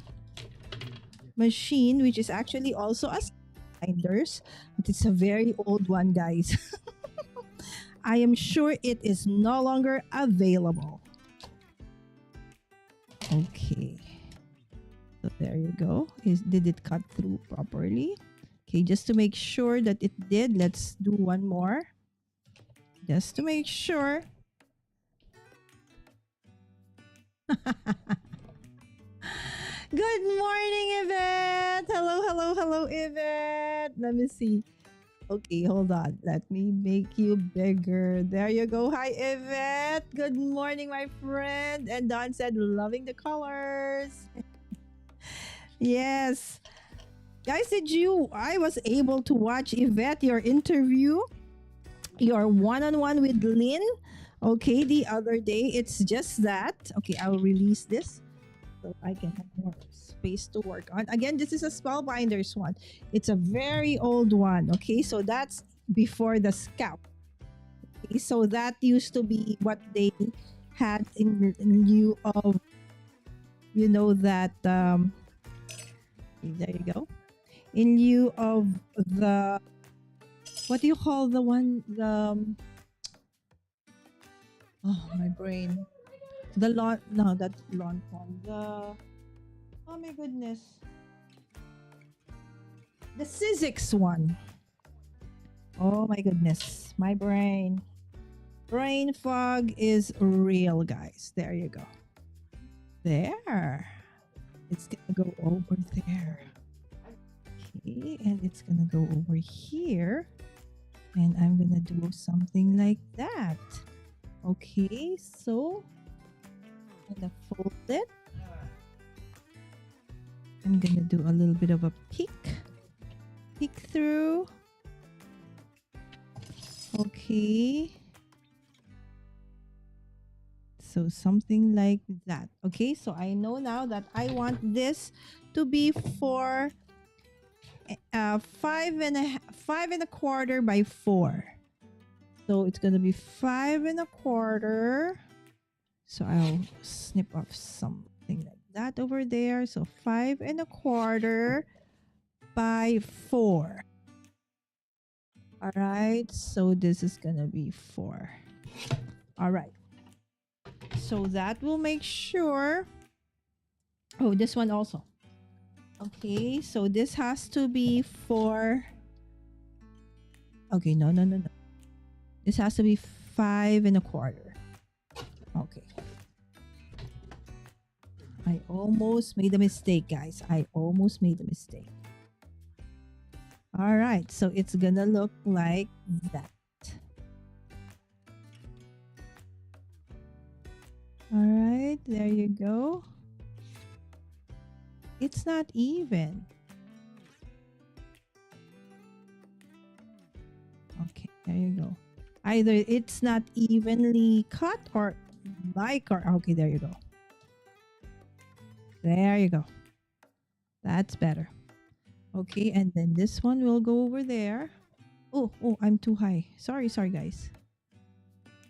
S2: machine, which is actually also a Spellbinders, but it's a very old one, guys. I am sure it is no longer available. Okay, so there you go. Did it cut through properly? Okay, just to make sure that it did, let's do one more just to make sure. Good morning, Yvette. Hello, Yvette. Let me see. Okay, hold on. Let me make you bigger. There you go. Hi, Yvette. Good morning, my friend. And Don said, loving the colors. Yes. Guys, I was able to watch Yvette, your interview, your one-on-one with Lynn. Okay, the other day. It's just that. Okay, I'll release this so I can have more space to work on. Again, this is a Spellbinders one. It's a very old one. Okay, so that's before the Scout. Okay, so that used to be what they had in lieu of, that. There you go. In lieu of the, what do you call the one? Oh, my brain. The lawn, no, that's lawn one. Oh my goodness. The Sizzix one. Oh my goodness. My brain fog is real, guys. There you go. There. It's gonna go over there. Okay, and it's gonna go over here. And I'm gonna do something like that. Okay, so I'm gonna fold it. I'm gonna do a little bit of a peek through. Okay. So something like that. Okay, so I know now that I want this to be for 5.25 by 4. So it's gonna be 5.25. So I'll snip off something like that over there. So 5.25 by 4. All right, so this is gonna be 4. All right, so that will make sure. Oh, this one also. Okay, so this has to be for. Okay, no. This has to be 5.25. Okay. I almost made a mistake, guys. I almost made a mistake. All right, so it's gonna look like that. All right, there you go. It's not even. Okay, there you go. Either it's not evenly cut or okay, there you go. There you go. That's better. Okay, and then this one will go over there. Oh, I'm too high. Sorry, guys.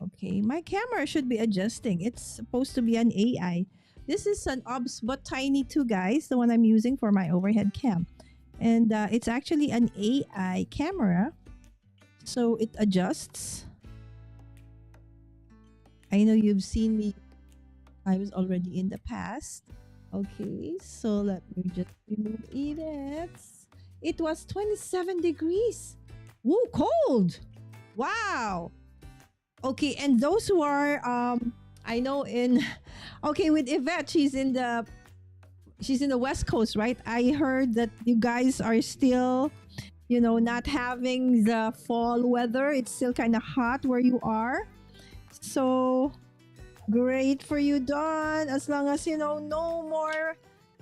S2: Okay, my camera should be adjusting. It's supposed to be an AI. This is an OBS but Tiny 2, guys, the one I'm using for my overhead cam. And it's actually an AI camera. So it adjusts. I know you've seen me. I was already in the past. Okay, so let me just remove edits. It was 27 degrees. Woo, cold. Wow. Okay, and those who are I know in okay, with Yvette, she's in the West Coast, right? I heard that you guys are still, not having the fall weather. It's still kind of hot where you are. So great for you, Dawn. As long as no more,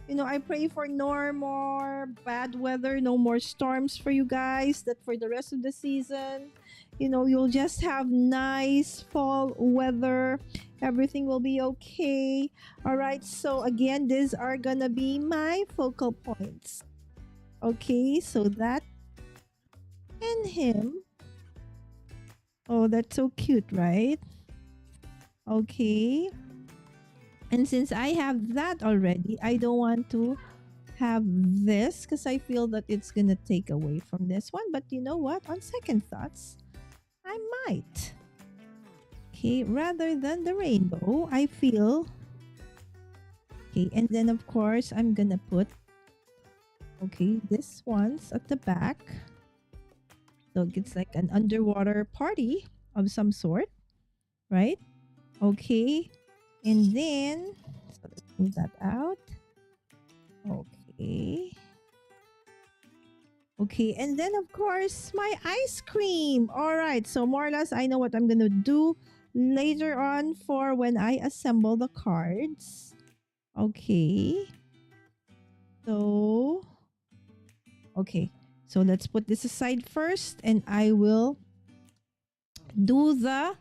S2: I pray for no more bad weather, no more storms for you guys, that for the rest of the season, you'll just have nice fall weather. Everything will be okay. All right, so again, these are gonna be my focal points. Okay, so that and him. Oh, that's so cute, right? Okay. And since I have that already, I don't want to have this because I feel that it's going to take away from this one. But you know what? On second thoughts, I might. Okay, rather than the rainbow, I feel. Okay, and then of course, I'm going to put, this one's at the back. So it's like an underwater party of some sort, right? Okay, and then, so let's move that out. Okay, and then of course, my ice cream. All right, so more or less, I know what I'm going to do later on for when I assemble the cards. Okay, so let's put this aside first, and I will do the,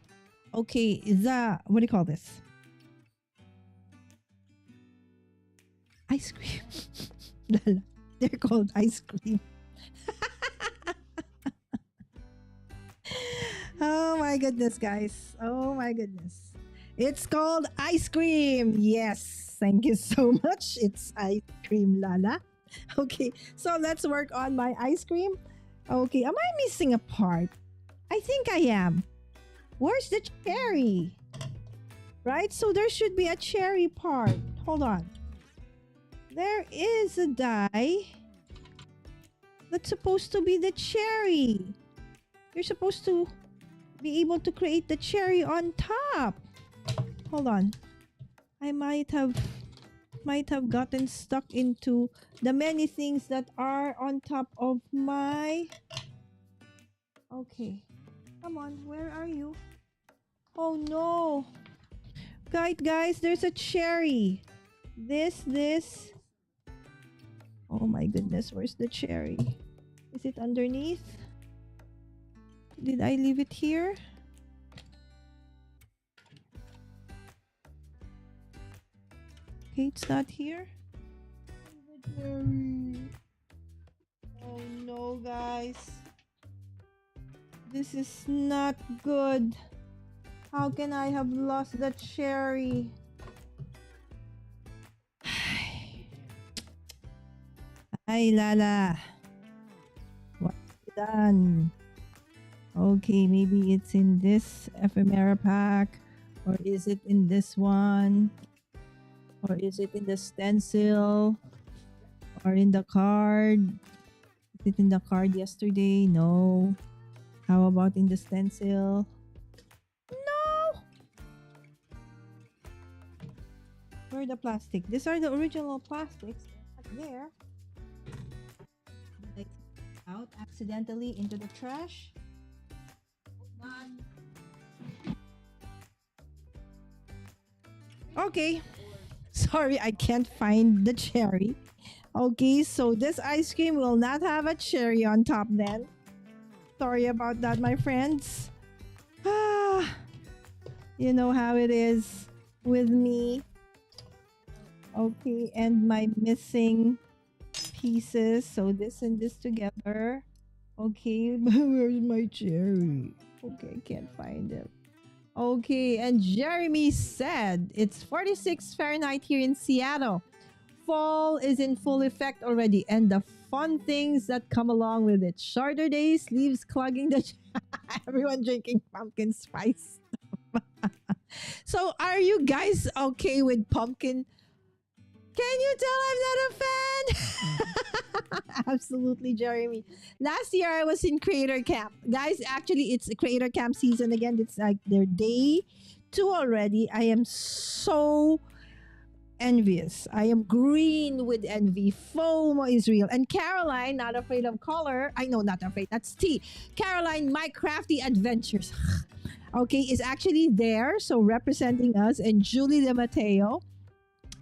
S2: what do you call this? Ice cream. Lala. They're called ice cream. Oh my goodness, guys. Oh my goodness. It's called ice cream. Yes. Thank you so much. It's ice cream, Lala. Okay, so let's work on my ice cream. Okay, am I missing a part? I think I am. Where's the cherry? Right? So there should be a cherry part. Hold on. There is a die that's supposed to be the cherry. You're supposed to be able to create the cherry on top. Hold on. I might have gotten stuck into the many things that are on top of my... Okay. Come on, where are you? Oh no. Guys, there's a cherry. This. Oh my goodness, where's the cherry? Is it underneath? Did I leave it here? Okay, it's not here. The cherry. Oh no, guys. This is not good. How can I have lost the cherry? Hi, Lala. What have you done? Okay, maybe it's in this ephemera pack. Or is it in this one? Or is it in the stencil? Or in the card? Is it in the card yesterday? No. How about in the stencil? No! Where are the plastic? These are the original plastics. They're not there. Like out accidentally into the trash. Okay. Sorry, I can't find the cherry. Okay, so this ice cream will not have a cherry on top then. Sorry about that, my friends. You know how it is with me. Okay, and my missing pieces. So this and this together. Okay, where's my cherry? Okay, I can't find it. Okay, and Jeremy said it's 46 Fahrenheit here in Seattle. Fall is in full effect already, and the fun things that come along with it. Shorter days, leaves clogging the... Everyone drinking pumpkin spice. So, are you guys okay with pumpkin? Can you tell I'm not a fan? Absolutely, Jeremy. Last year, I was in creator camp. Guys, actually, it's creator camp season again. It's like their day 2 already. I am so envious. I am green with envy. FOMO is real. And Caroline, not afraid of color. I know, not afraid. That's T. Caroline, my crafty adventures. Okay, is actually there. So representing us. And Julie De Mateo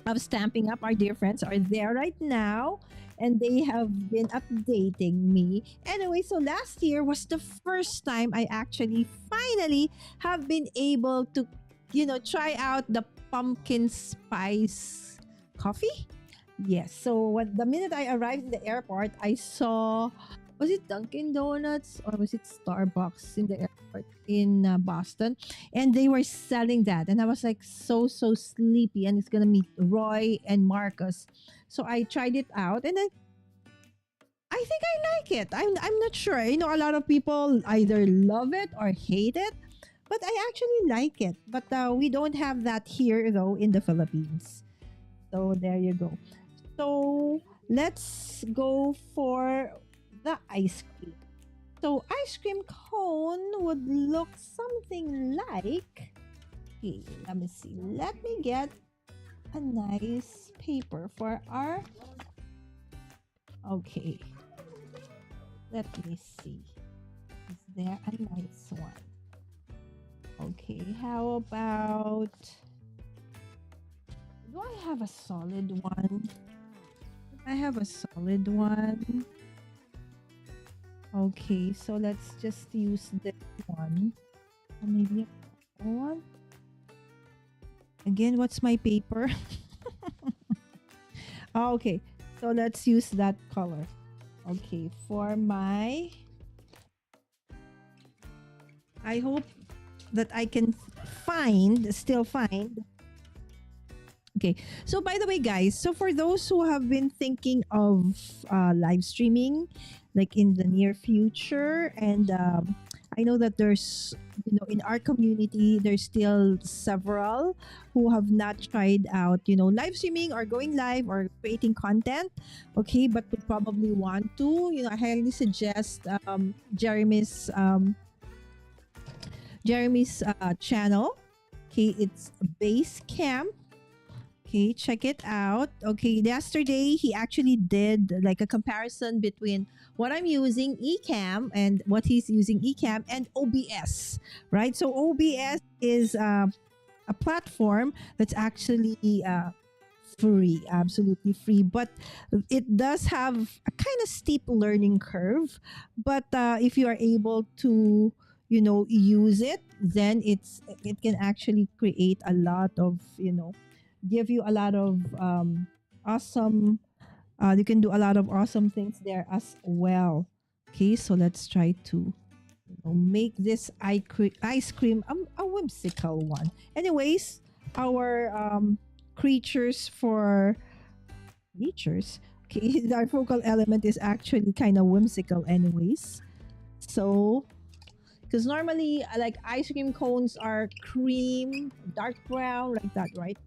S2: of Stamping Up, our dear friends, are there right now. And they have been updating me. Anyway, so last year was the first time I actually finally have been able to, try out the pumpkin spice coffee. Yes. So the minute I arrived in the airport, I saw, was it Dunkin' Donuts or was it Starbucks in the airport in Boston? And they were selling that. And I was like so sleepy, and it's going to meet Roy and Marcus. So I tried it out, and I think I like it. I'm not sure. A lot of people either love it or hate it. But I actually like it. But we don't have that here, though, in the Philippines. So there you go. So let's go for the ice cream. So ice cream cone would look something like... Okay, let me see. Let me get a nice paper for our... Okay. Let me see. Is there a nice one? Okay, how about... Do I have a solid one? I have a solid one. Okay, so let's just use this one. Or maybe a one. Again, what's my paper? Okay, so let's use that color. Okay, for my... I hope that I can still find. Okay, so by the way, guys, so for those who have been thinking of live streaming, like in the near future. And I know that there's, in our community, there's still several who have not tried out, live streaming or going live or creating content. Okay, but would probably want to. I highly suggest Jeremy's channel. Okay, it's Base Camp. Okay, check it out. Okay, yesterday he actually did like a comparison between what I'm using Ecamm and what he's using Ecamm and OBS, right? So OBS is a platform that's actually free, absolutely free, but it does have a kind of steep learning curve. But if you are able to, use it, then it can actually create a lot of, give you a lot of awesome. You can do a lot of awesome things there as well. Okay, so let's try to make this ice cream a whimsical one. Anyways, our creatures for creatures. Okay, our focal element is actually kind of whimsical, anyways. So, because normally, like ice cream cones are cream, dark brown, like that, right?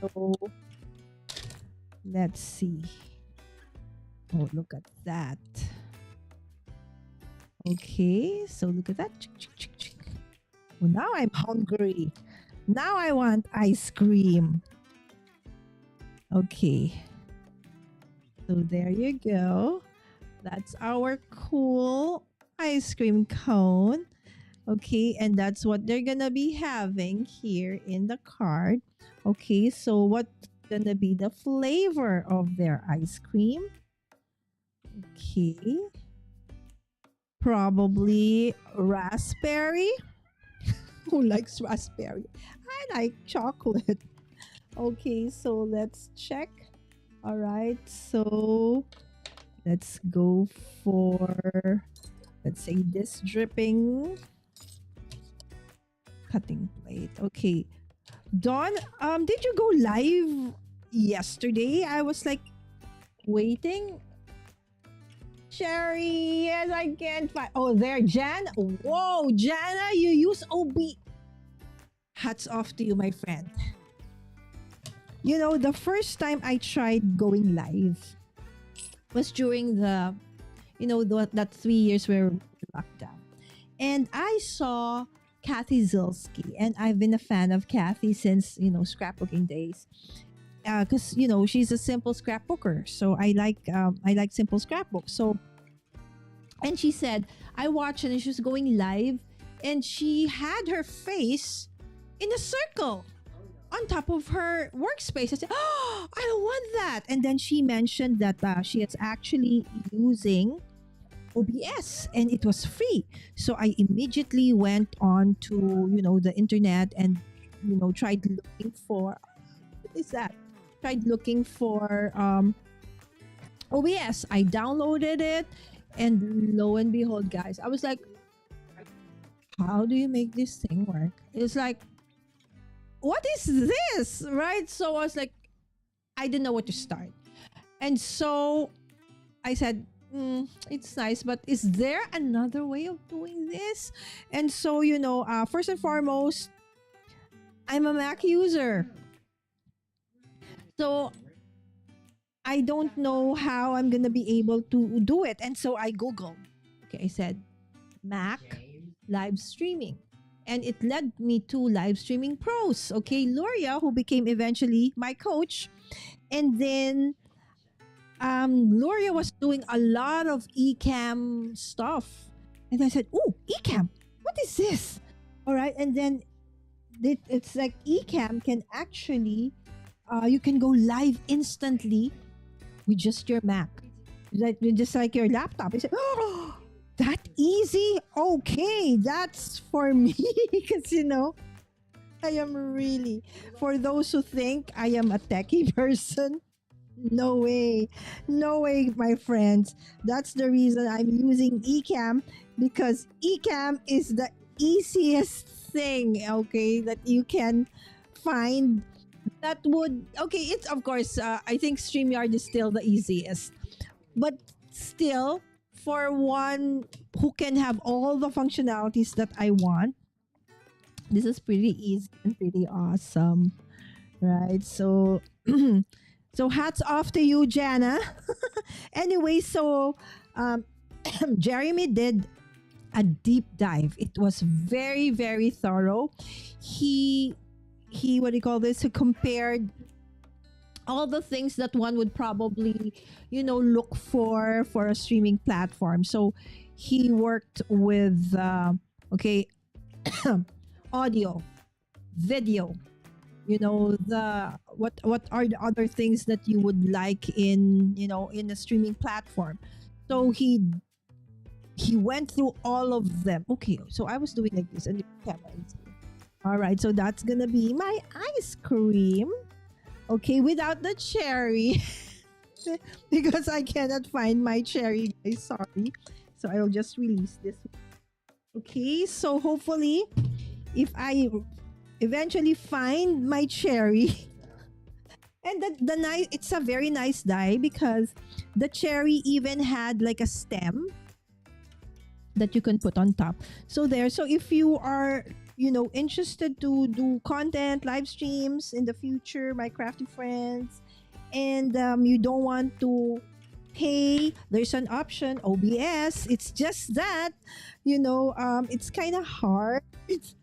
S2: So, let's see. Oh, look at that. Okay, so look at that. Well, now I'm hungry. Now I want ice cream. Okay. So there you go. That's our cool ice cream cone. Okay, and that's what they're gonna be having here in the card. Okay, so what's gonna be the flavor of their ice cream? Okay. Probably raspberry. Who likes raspberry? I like chocolate. Okay, so let's check. All right, so let's go for, let's say, this dripping cutting plate. Okay, Dawn, did you go live yesterday? I was like waiting. Sherry, yes, I can't find. Oh, there, Jan. Whoa, Jana, you use OB. Hats off to you, my friend. The first time I tried going live was during that 3 years where we were locked down. And I saw Kathy Zilski, and I've been a fan of Kathy since, scrapbooking days. Because she's a simple scrapbooker, so I like simple scrapbooks. So, and she said I watched it, and she was going live, and she had her face in a circle on top of her workspace. I said, "Oh, I don't want that." And then she mentioned that she is actually using OBS, and it was free. So I immediately went on to the internet and tried looking for, what is that? Tried looking for OBS. I downloaded it, and lo and behold, guys, I was like, how do you make this thing work? It's like, what is this? Right? So I was like, I didn't know where to start. And so I said, it's nice, but is there another way of doing this? And so, first and foremost, I'm a Mac user. So I don't know how I'm gonna be able to do it. And so I Googled. Okay, I said Mac live streaming. And it led me to Live Streaming Pros. Okay, Loria, who became eventually my coach. And then Loria was doing a lot of Ecamm stuff. And I said, oh, Ecamm, what is this? All right, and then it's like Ecamm can actually, you can go live instantly with just your Mac, just like your laptop. I said, oh, that easy? Okay, that's for me. Because I am really, for those who think I am a techie person, no way, my friends. That's the reason I'm using Ecamm, because Ecamm is the easiest thing, okay, that you can find. That would, okay, it's, of course, I think StreamYard is still the easiest, but still, for one who can have all the functionalities that I want, this is pretty easy and pretty awesome, right? So, so hats off to you, Jana. Anyway, so um, Jeremy did a deep dive. It was very, very thorough. He what do you call this? He compared all the things that one would probably, look for a streaming platform. So he worked with okay, audio, video, the what are the other things that you would like in a streaming platform. So he went through all of them. Okay, so I was doing like this and the camera is here. All right, so that's gonna be my ice cream. Okay, without the cherry. Because I cannot find my cherry, guys. Sorry. So I'll just release this. Okay, so hopefully if I eventually find my cherry, and the nice, it's a very nice die because the cherry even had like a stem that you can put on top. So there. So if you are interested to do content, live streams in the future, my crafty friends, and you don't want to pay, there's an option, OBS. It's just that, it's kind of hard. It's,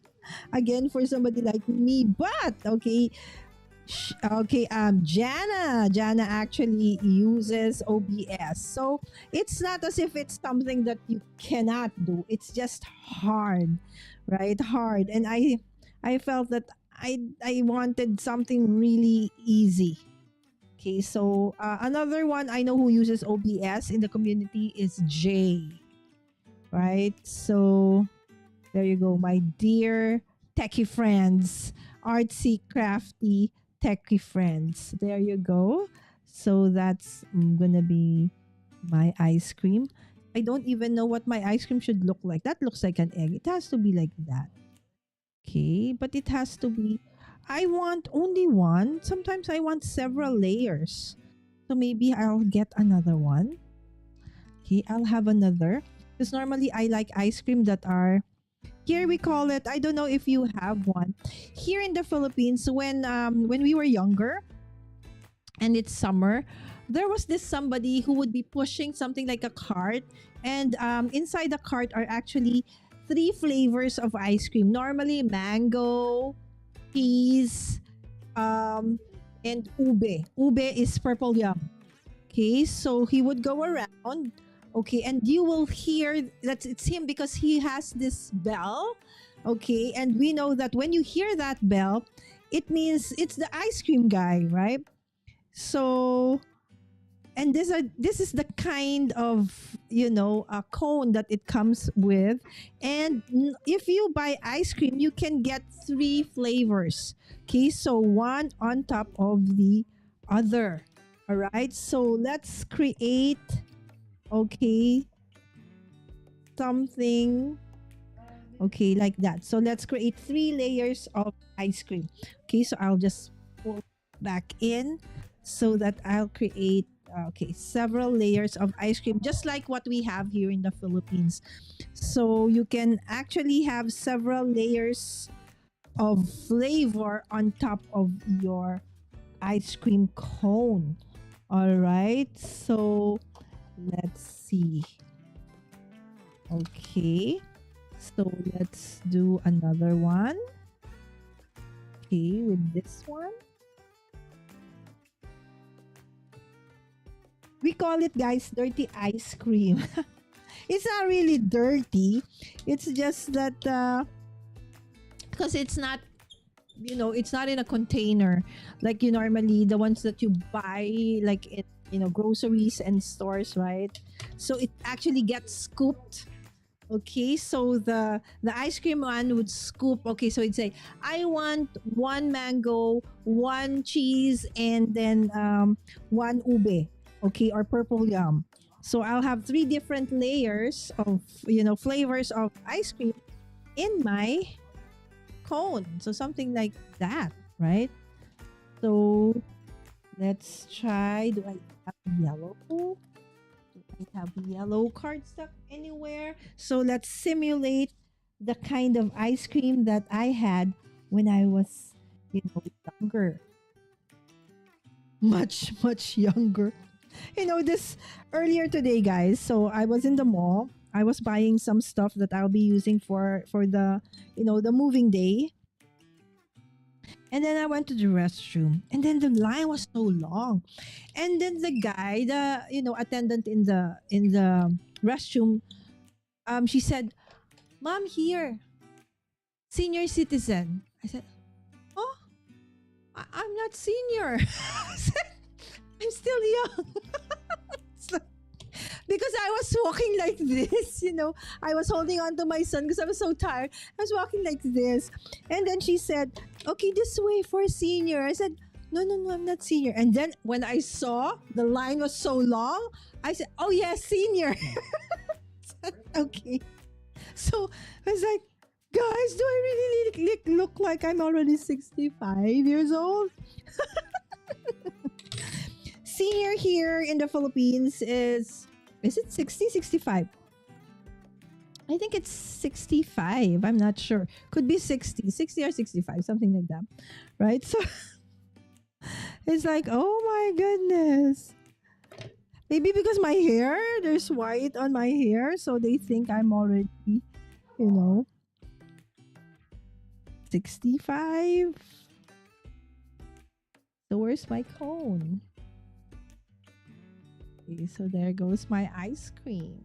S2: again, for somebody like me, but okay. Okay, Jana actually uses OBS. So it's not as if it's something that you cannot do. It's just hard, right? Hard. And I felt that I wanted something really easy. Okay, so another one I know who uses OBS in the community is Jay, right? So there you go, my dear techie friends, artsy, crafty techie friends. There you go. So that's gonna be my ice cream. I don't even know what my ice cream should look like. That looks like an egg. It has to be like that. Okay, but it has to be. I want only one. Sometimes I want several layers. So maybe I'll get another one. Okay, I'll have another. Because normally I like ice cream that are, here we call it, I don't know if you have one. Here in the Philippines, when we were younger and it's summer, there was this somebody who would be pushing something like a cart, and inside the cart are actually 3 flavors of ice cream. Normally mango, cheese, and ube. Ube is purple yum. Okay, so he would go around. Okay, and you will hear that it's him because he has this bell. Okay, and we know that when you hear that bell, it means it's the ice cream guy, right? So, and this is the kind of a cone that it comes with, and if you buy ice cream, you can get 3 flavors. Okay, so one on top of the other. All right, so let's create. Okay, something okay like that. So let's create 3 layers of ice cream. Okay, so I'll just pull back in so that I'll create several layers of ice cream, just like what we have here in the Philippines. So you can actually have several layers of flavor on top of your ice cream cone. All right, so let's see. Okay, so let's do another one. Okay, with this one, we call it, guys, dirty ice cream. It's not really dirty, it's just that because it's not it's not in a container like you normally the ones that you buy like in groceries and stores, right? So it actually gets scooped. Okay, so the ice cream one would scoop. Okay, so it'd say, I want 1 mango, 1 cheese, and then 1 ube. Okay, or purple yum. So I'll have 3 different layers of flavors of ice cream in my cone. So something like that, right? So let's try. Do I have yellow? Do I We have yellow cardstock anywhere. So let's simulate the kind of ice cream that I had when I was, younger. Much, much younger. This earlier today, guys. So I was in the mall. I was buying some stuff that I'll be using for the, the moving day. And then I went to the restroom, and then the line was so long. And then the guy, the attendant in the restroom, she said, "Mom, here, senior citizen." I said, "Oh, I'm not senior." I said, "I'm still young." So- because I was walking like this, I was holding on to my son because I was so tired. I was walking like this. And then she said, "Okay, this way for senior." I said, "No, no, no, I'm not senior." And then when I saw the line was so long, I said, "Oh, yes, senior." Okay. So I was like, "Guys, do I really look like I'm already 65 years old?" Senior here in the Philippines is it 60, 65? I think it's 65. I'm not sure. Could be 60, 60 or 65, something like that. Right? So it's like, oh my goodness. Maybe because my hair, there's white on my hair, so they think I'm already, you know, 65. So where's my cone? Okay, so there goes my ice cream.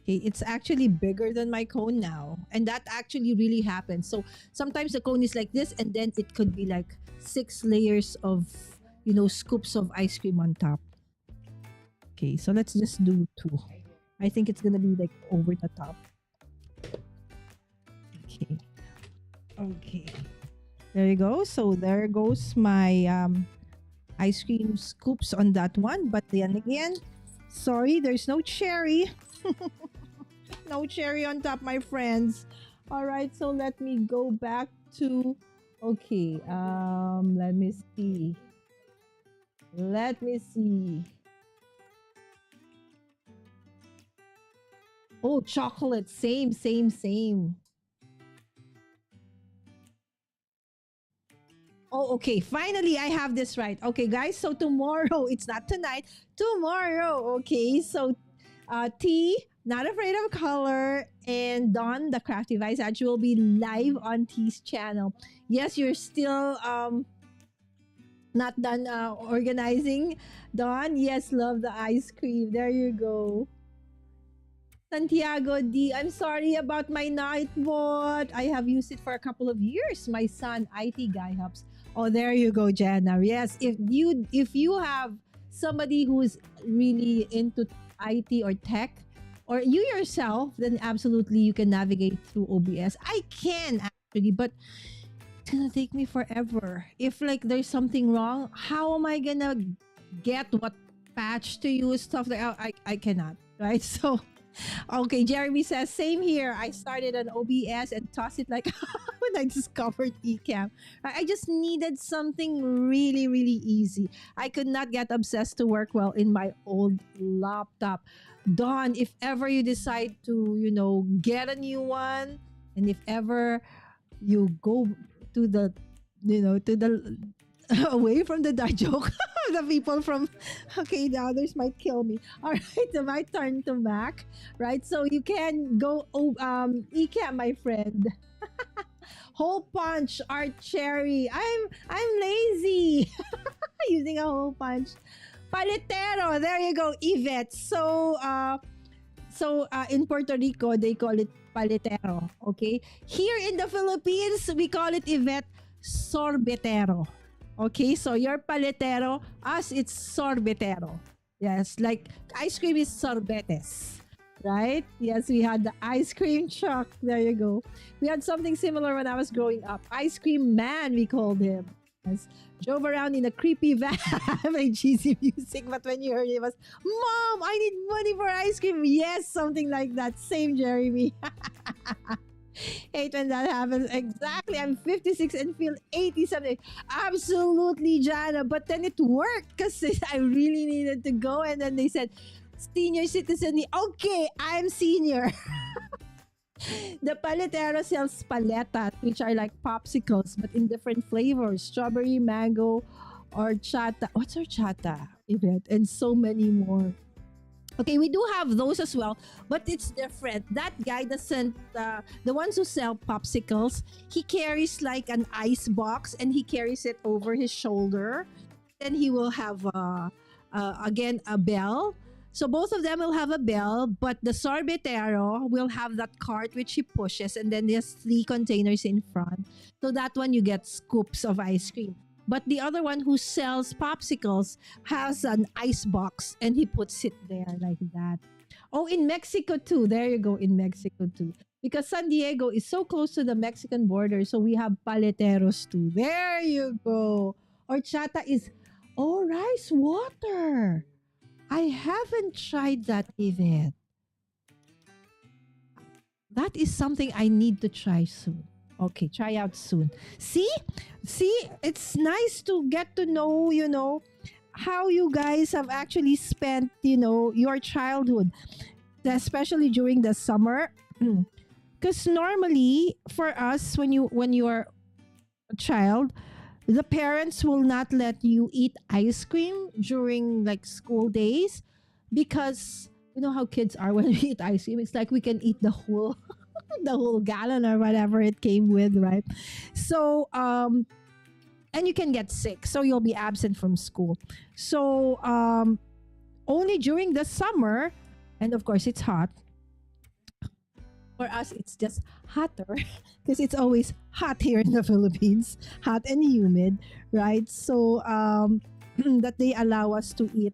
S2: Okay, it's actually bigger than my cone now. And that actually really happens. So sometimes the cone is like this, and then it could be like 6 layers of, scoops of ice cream on top. Okay, so let's just do 2. I think it's gonna be like over the top. Okay. Okay. There you go. So there goes my ice cream scoops on that one. But then again, sorry, there's no cherry. No cherry on top, my friends. All right, so let me go back to, okay, let me see. Let me see. Oh, chocolate. Same, same, same. Oh, okay. Finally, I have this right. Okay, guys. So tomorrow, it's not tonight. Tomorrow, okay. So, T, not afraid of color, and Don, the crafty vice actually will be live on T's channel. Yes, you're still not done organizing, Don. Yes, love the ice cream. There you go. Santiago D, I'm sorry about my nightbot. I have used it for a couple of years. My son, IT guy, helps. Oh, there you go, Jenna. Yes, if you have somebody who is really into IT or tech, or you yourself, then absolutely you can navigate through OBS. I can actually, but it's gonna take me forever. If like there's something wrong, how am I gonna get what patch to use, stuff like I cannot, right? So okay, Jeremy says, same here. I started on OBS and tossed it like when I discovered Ecamm. I just needed something really, really easy. I could not get obsessed to work well in my old laptop. Dawn, if ever you decide to, get a new one, and if ever you go to the, to the away from the dark joke. The people from, okay, the others might kill me. All right, so my turn to Mac, right? So you can go, Ecamm, my friend. Hole punch, art cherry. I'm lazy. Using a hole punch. Paletero, there you go, Yvette. So in Puerto Rico, they call it paletero, okay? Here in the Philippines, we call it, Yvette, sorbetero. Okay, so your paletero, us, it's sorbetero. Yes, like ice cream is sorbetes, right? Yes, we had the ice cream truck. There you go. We had something similar when I was growing up. Ice cream man, we called him. Yes. Drove around in a creepy van, like cheesy music, but when you heard it was, Mom, I need money for ice cream. Yes, something like that. Same, Jeremy. Hate when that happens. Exactly. I'm 56 and feel 80 something. Absolutely, Jana. But then it worked because I really needed to go. And then they said, Senior citizen. Okay, I'm senior. The paletero sells paletas, which are like popsicles, but in different flavors: strawberry, mango, horchata. What's horchata? Yvette? And so many more. Okay, we do have those as well, but it's different. That guy doesn't, the ones who sell popsicles, he carries like an ice box and he carries it over his shoulder. Then he will have, again, a bell. So both of them will have a bell, but the sorbetero will have that cart which he pushes, and then there's three containers in front. So that one you get scoops of ice cream. But the other one who sells popsicles has an ice box and he puts it there like that. Oh, in Mexico too. There you go, in Mexico too. Because San Diego is so close to the Mexican border, so we have paleteros too. There you go. Horchata is, oh, rice water. I haven't tried that even. That is something I need to try soon. Okay, try out soon. See? See, it's nice to get to know, how you guys have actually spent, your childhood, especially during the summer. Because normally for us, when you are a child, the parents will not let you eat ice cream during like school days, because you know how kids are when we eat ice cream. It's like we can eat the whole the whole gallon or whatever it came with, right? So and you can get sick, so you'll be absent from school. So only during the summer, and of course it's hot. For us, it's just hotter because it's always hot here in the Philippines, hot and humid, right? So that they allow us to eat,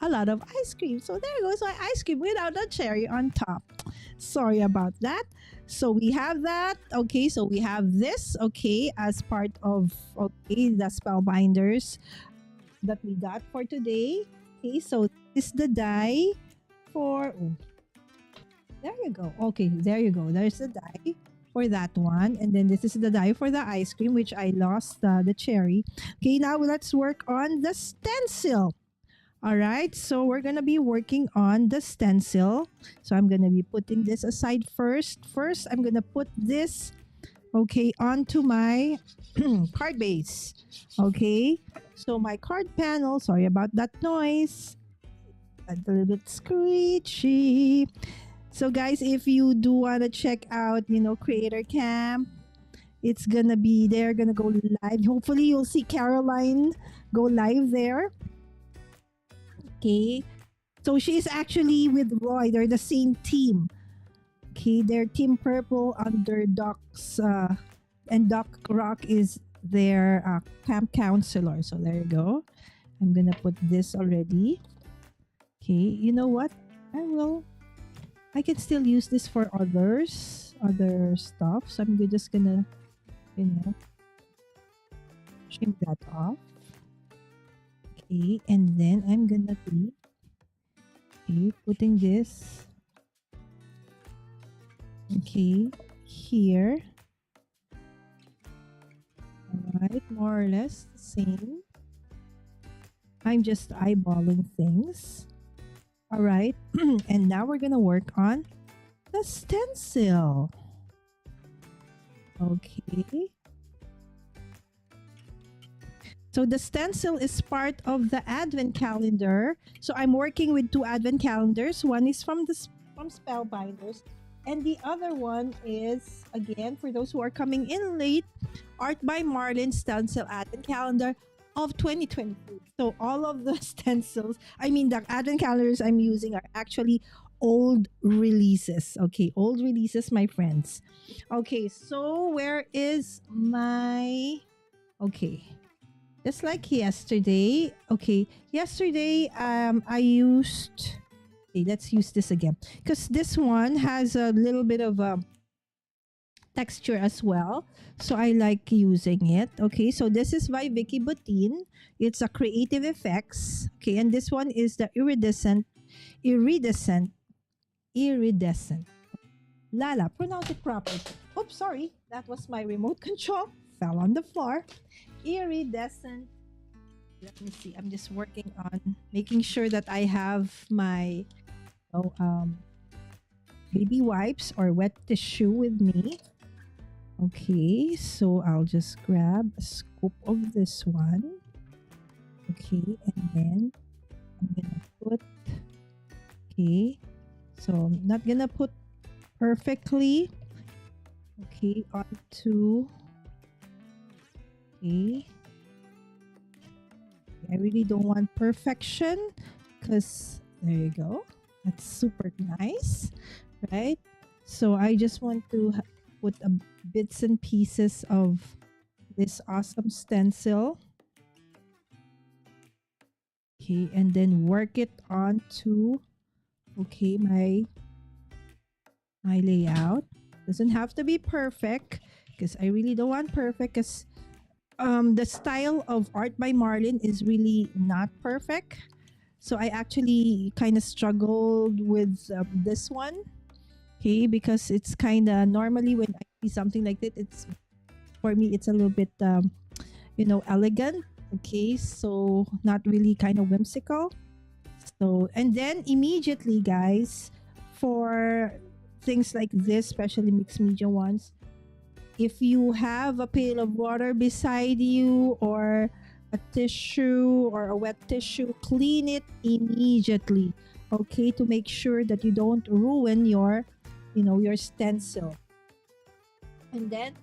S2: a lot of ice cream. So there goes my ice cream without a cherry on top. Sorry about that. So we have that. Okay, so we have this, okay, as part of, okay, the Spellbinders that we got for today. Okay, so this is the die for, oh, there you go. Okay, there you go. There's the die for that one. And then this is the die for the ice cream, which I lost the cherry. Okay, now let's work on the stencil. All right, so we're going to be working on the stencil. So I'm going to be putting this aside first. First, I'm going to put this, okay, onto my card base. Okay, so my card panel, sorry about that noise. A little bit screechy. So guys, if you do want to check out, Creator Camp, it's gonna be, they're gonna go live. Hopefully you'll see Caroline go live there. Okay. So she is actually with Roy. They're the same team. Okay, they're Team Purple under Doc's, and Doc Rock is their camp counselor. So there you go. I'm gonna put this already. Okay, you know what? I can still use this for other stuff. So I'm just gonna, trim that off. Okay, and then I'm gonna be, okay, putting this, okay, here. Alright, more or less the same. I'm just eyeballing things. All right, and now we're gonna work on the stencil. Okay. So the stencil is part of the advent calendar. So I'm working with two advent calendars. One is from Spellbinders, and the other one is, again, for those who are coming in late, Art by Marlene stencil advent calendar of 2023. So all of the stencils, the advent calendars I'm using are actually old releases. Okay, old releases, my friends. Okay, so where is my, okay, just like yesterday. Okay, yesterday I used, okay, let's use this again, because this one has a little bit of a texture as well, so I like using it. Okay, so this is by Vicky Butin. It's a creative effects. Okay, and this one is the iridescent Lala, pronounce it properly. Oops, sorry, that was my remote control, fell on the floor. Iridescent Let me see. I'm just working on making sure that I have my oh, baby wipes or wet tissue with me. Okay, so I'll just grab a scoop of this one. Okay, and then I'm gonna put, okay, so I'm not gonna put perfectly, okay, onto, okay. I really don't want perfection because there you go. That's super nice, right? So I just want to put bits and pieces of this awesome stencil. Okay, and then work it onto, okay, my layout. Doesn't have to be perfect because I really don't want perfect because the style of art by Marlene is really not perfect. So I actually kind of struggled with this one. Okay, because it's kind of normally when I see something like that, it's for me it's a little bit elegant. Okay, so not really kind of whimsical. So and then immediately, guys, for things like this, especially mixed media ones, if you have a pail of water beside you or a tissue or a wet tissue, clean it immediately. Okay, to make sure that you don't ruin your, your stencil. And then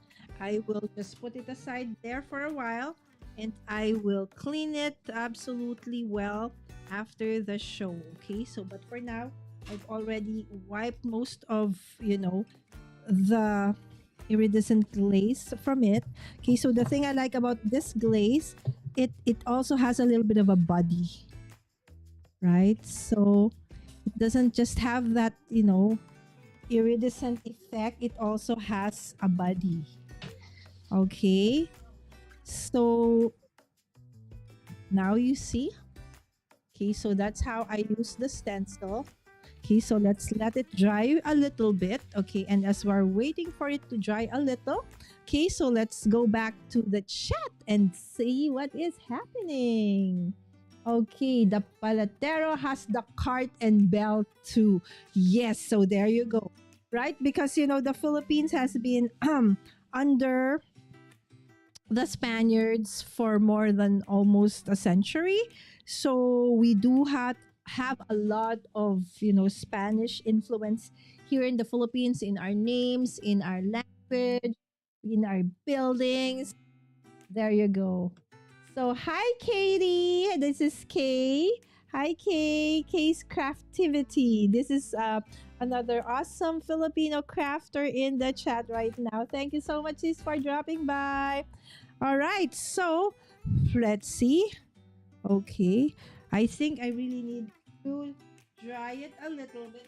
S2: I will just put it aside there for a while and I will clean it absolutely well after the show. Okay, so but for now, I've already wiped most of, the iridescent glaze from it. Okay, so the thing I like about this glaze, it also has a little bit of a body, right? So it doesn't just have that, iridescent effect, it also has a body. Okay, so now you see. Okay, so that's how I use the stencil. Okay, so let's let it dry a little bit. Okay, and as we're waiting for it to dry a little, okay, so let's go back to the chat and see what is happening. Okay, the palatero has the cart and bell too. Yes, so there you go. Right? Because the Philippines has been under the Spaniards for more than almost a century. So we do have a lot of, Spanish influence here in the Philippines, in our names, in our language, in our buildings. There you go. So hi Katie, this is Kay. Hi Kay, Kay's Craftivity. This is another awesome Filipino crafter in the chat right now. Thank you so much, sis, for dropping by. All right, so let's see. Okay, I think I really need to dry it a little bit.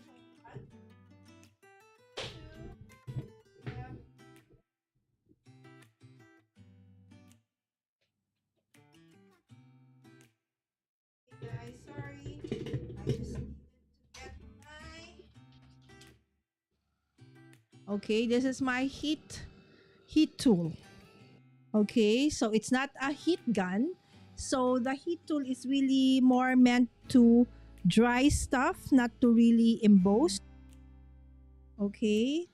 S2: Hey guys, sorry. I just needed to get my. Okay, this is my heat tool. Okay, so it's not a heat gun. So the heat tool is really more meant to dry stuff, not to really emboss. Okay,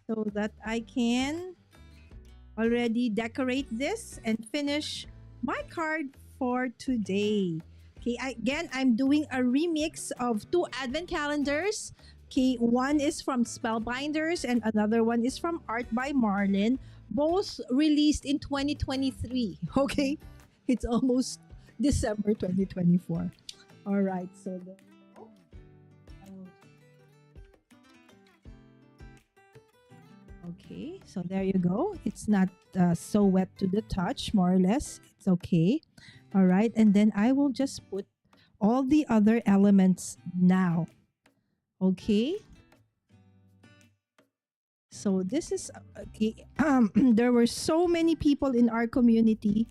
S2: so that I can already decorate this and finish my card for today. Okay, again, I'm doing a remix of two advent calendars. Okay, one is from Spellbinders and another one is from Art by Marlene. Both released in 2023. Okay, it's almost December 2024. All right, so okay, so there you go. It's not so wet to the touch, more or less. It's okay. All right, and then I will just put all the other elements now. Okay. So this is okay. There were so many people in our community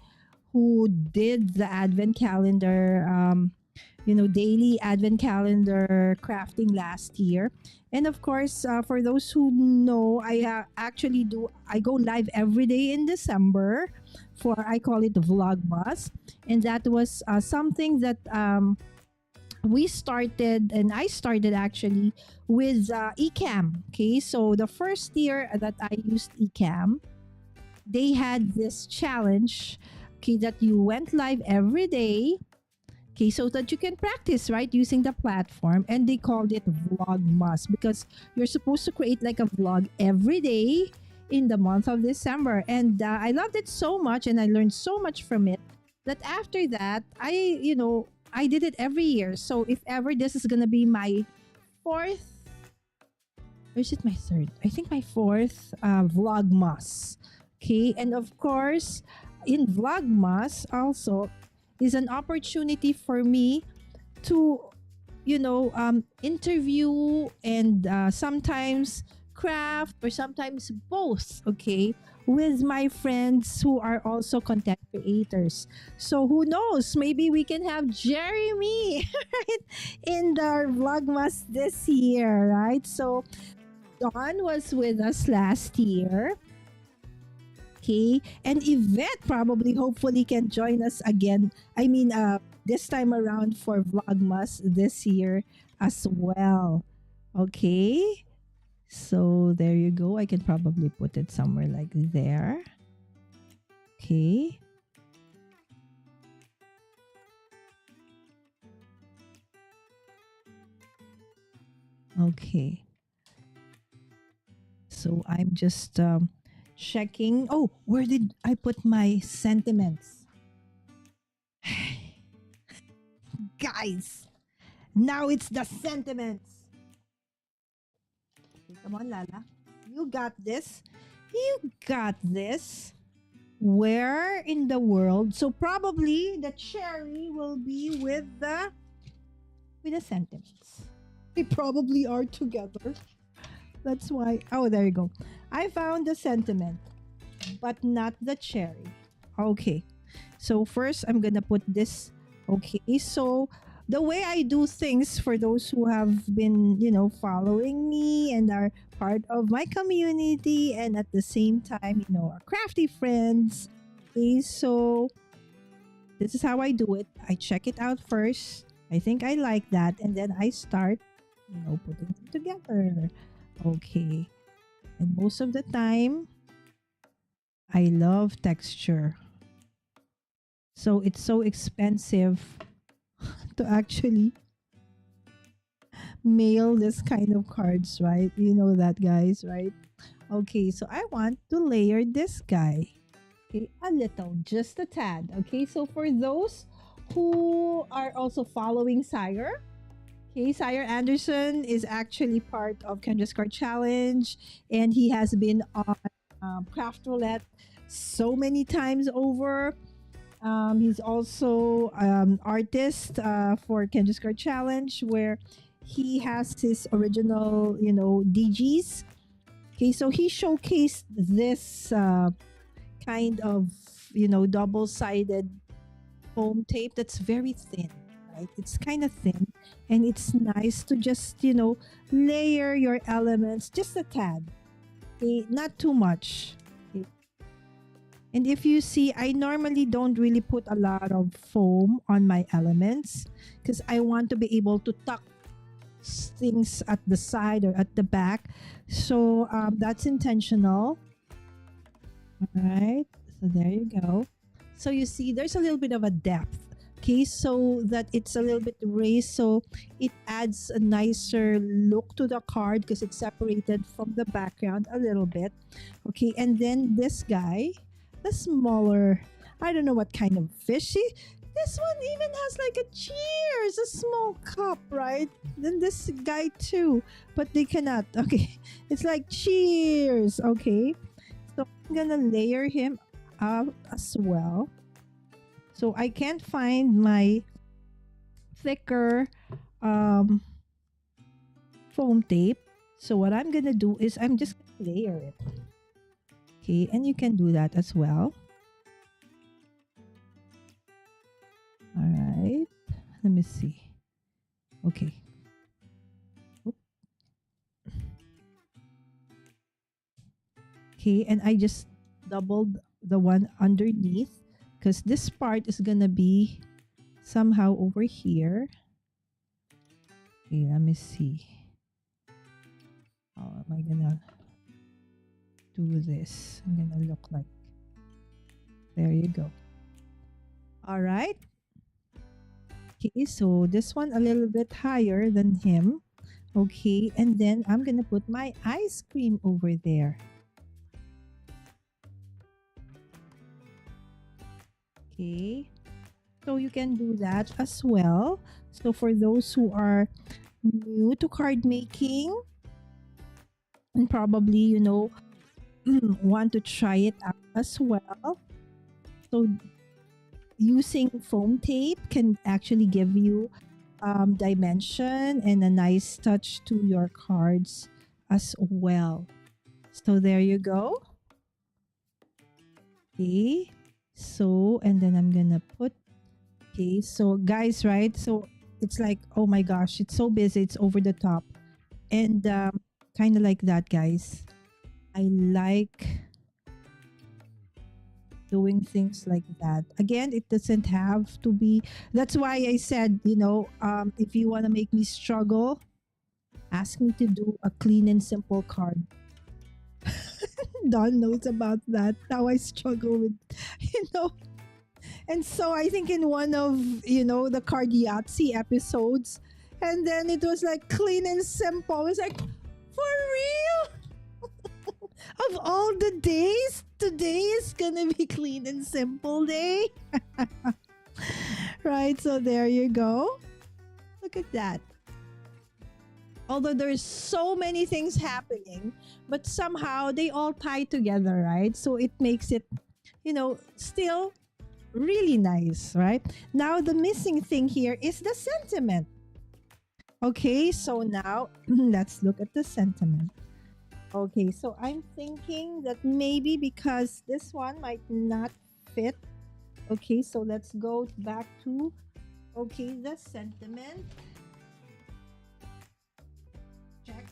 S2: who did the advent calendar daily advent calendar crafting last year. And of course, for those who know, I go live every day in December for, I call it Vlogmas. And that was something that we started, and I started actually with Ecamm. Okay, so the first year that I used Ecamm, they had this challenge, okay, that you went live every day, okay, so that you can practice, right, using the platform. And they called it Vlogmas because you're supposed to create like a vlog every day in the month of December. And I loved it so much, and I learned so much from it that after that, I did it every year. So if ever this is gonna be my fourth, or is it my third? I think my fourth Vlogmas. Okay, and of course, in Vlogmas also is an opportunity for me to, interview and sometimes craft, or sometimes both, okay, with my friends who are also content creators. So who knows? Maybe we can have Jeremy right, in the Vlogmas this year, right? So Dawn was with us last year. Okay. And Yvette probably, hopefully, can join us again. I mean, this time around for Vlogmas this year as well. Okay. So there you go. I can probably put it somewhere like there. Okay. Okay. So I'm just checking. Oh, where did I put my sentiments? Guys, now it's the sentiments. Okay, come on, Lala. You got this. You got this. Where in the world? So probably the cherry will be with the sentiments. They probably are together. That's why. Oh, there you go. I found the sentiment, but not the cherry. Okay. So first, I'm gonna put this. Okay. So the way I do things, for those who have been, following me and are part of my community, and at the same time, are crafty friends. Okay. So this is how I do it. I check it out first. I think I like that, and then I start, putting it together. Okay. And most of the time, I love texture. So it's so expensive to actually mail this kind of cards, right? You know that, guys, right? Okay, so I want to layer this guy. Okay, a little, just a tad. Okay, so for those who are also following Sire, okay, Sire Anderson is actually part of Kendra's Card Challenge, and he has been on Craft Roulette so many times over. He's also artist for Kendra's Card Challenge, where he has his original, DGs. Okay, so he showcased this kind of, double-sided foam tape that's very thin, right? It's kind of thin, and it's nice to just, layer your elements just a tad. Okay, not too much. Okay. And if you see, I normally don't really put a lot of foam on my elements because I want to be able to tuck things at the side or at the back. So that's intentional. All right. So there you go. So you see, there's a little bit of a depth. Okay, so that it's a little bit raised, so it adds a nicer look to the card because it's separated from the background a little bit. Okay, and then this guy, the smaller, I don't know what kind of fish. See, this one even has like a cheers, a small cup, right? Then this guy too, but they cannot. Okay, it's like cheers. Okay, so I'm gonna layer him out as well. So I can't find my thicker foam tape. So what I'm gonna do is I'm just gonna layer it. Okay, and you can do that as well. All right, Let me see. Okay. Okay, and I just doubled the one underneath because this part is gonna be somehow over here. Okay, let me see. How am I gonna do this? I'm gonna look like, there you go. All right. Okay, so this one a little bit higher than him. Okay, and then I'm gonna put my ice cream over there. Okay, so you can do that as well. So for those who are new to card making and probably, want to try it out as well. So using foam tape can actually give you dimension and a nice touch to your cards as well. So there you go. Okay, so and then I'm gonna put, okay, so guys, right, so it's like, oh my gosh, it's so busy, it's over the top, and kind of like that, guys. I like doing things like that. Again, it doesn't have to be, that's why I said, if you want to make me struggle, ask me to do a clean and simple card. Don knows about that, how I struggle with, you know and so I think in one of, the card Yahtzee episodes, and then it was like clean and simple. It's like, for real? Of all the days, today is gonna be clean and simple day. Right, so there you go. Look at that. Although there's so many things happening, but somehow they all tie together, right? So it makes it, still really nice, right? Now the missing thing here is the sentiment. Okay, so now let's look at the sentiment. Okay, so I'm thinking that maybe because this one might not fit. Okay, so let's go back to, okay, the sentiment. Check.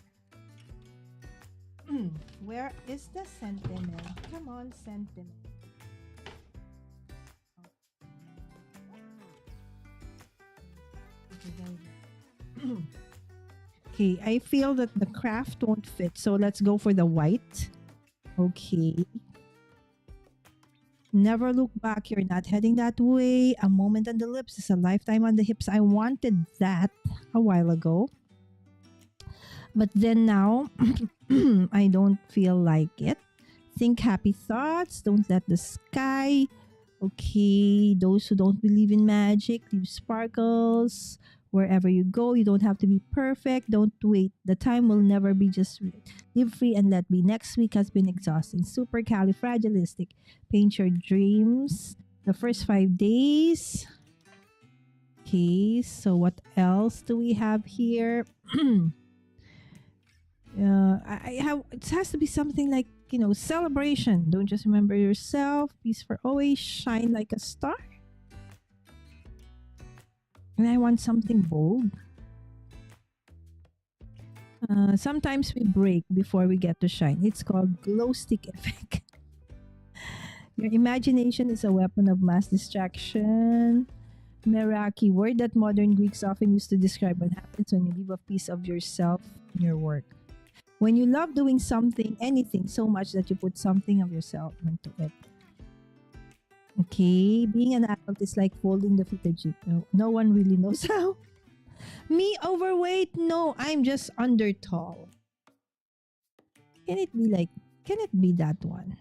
S2: Where is the sentiment? Come on, sentiment. Okay, I feel that the craft won't fit, so let's go for the white. Okay. Never look back, you're not heading that way. A moment on the lips is a lifetime on the hips. I wanted that a while ago. But then now, I don't feel like it. Think happy thoughts, don't let the sky. Okay, those who don't believe in magic, leave sparkles. Wherever you go, you don't have to be perfect. Don't wait. The time will never be just right. Live free and let be. Next week has been exhausting. Supercalifragilistic. Paint your dreams. The first 5 days. Okay, so what else do we have here? I have. It has to be something like, celebration. Don't just remember yourself. Peace for always. Shine like a star. And I want something bold. Sometimes we break before we get to shine. It's called glow stick effect. Your imagination is a weapon of mass distraction. Meraki, word that modern Greeks often used to describe what happens when you leave a piece of yourself in your work. When you love doing something, anything, so much that you put something of yourself into it. Okay, being an adult is like folding the fitted jeep. No one really knows how. Me overweight? No, I'm just under tall. Can it be that one?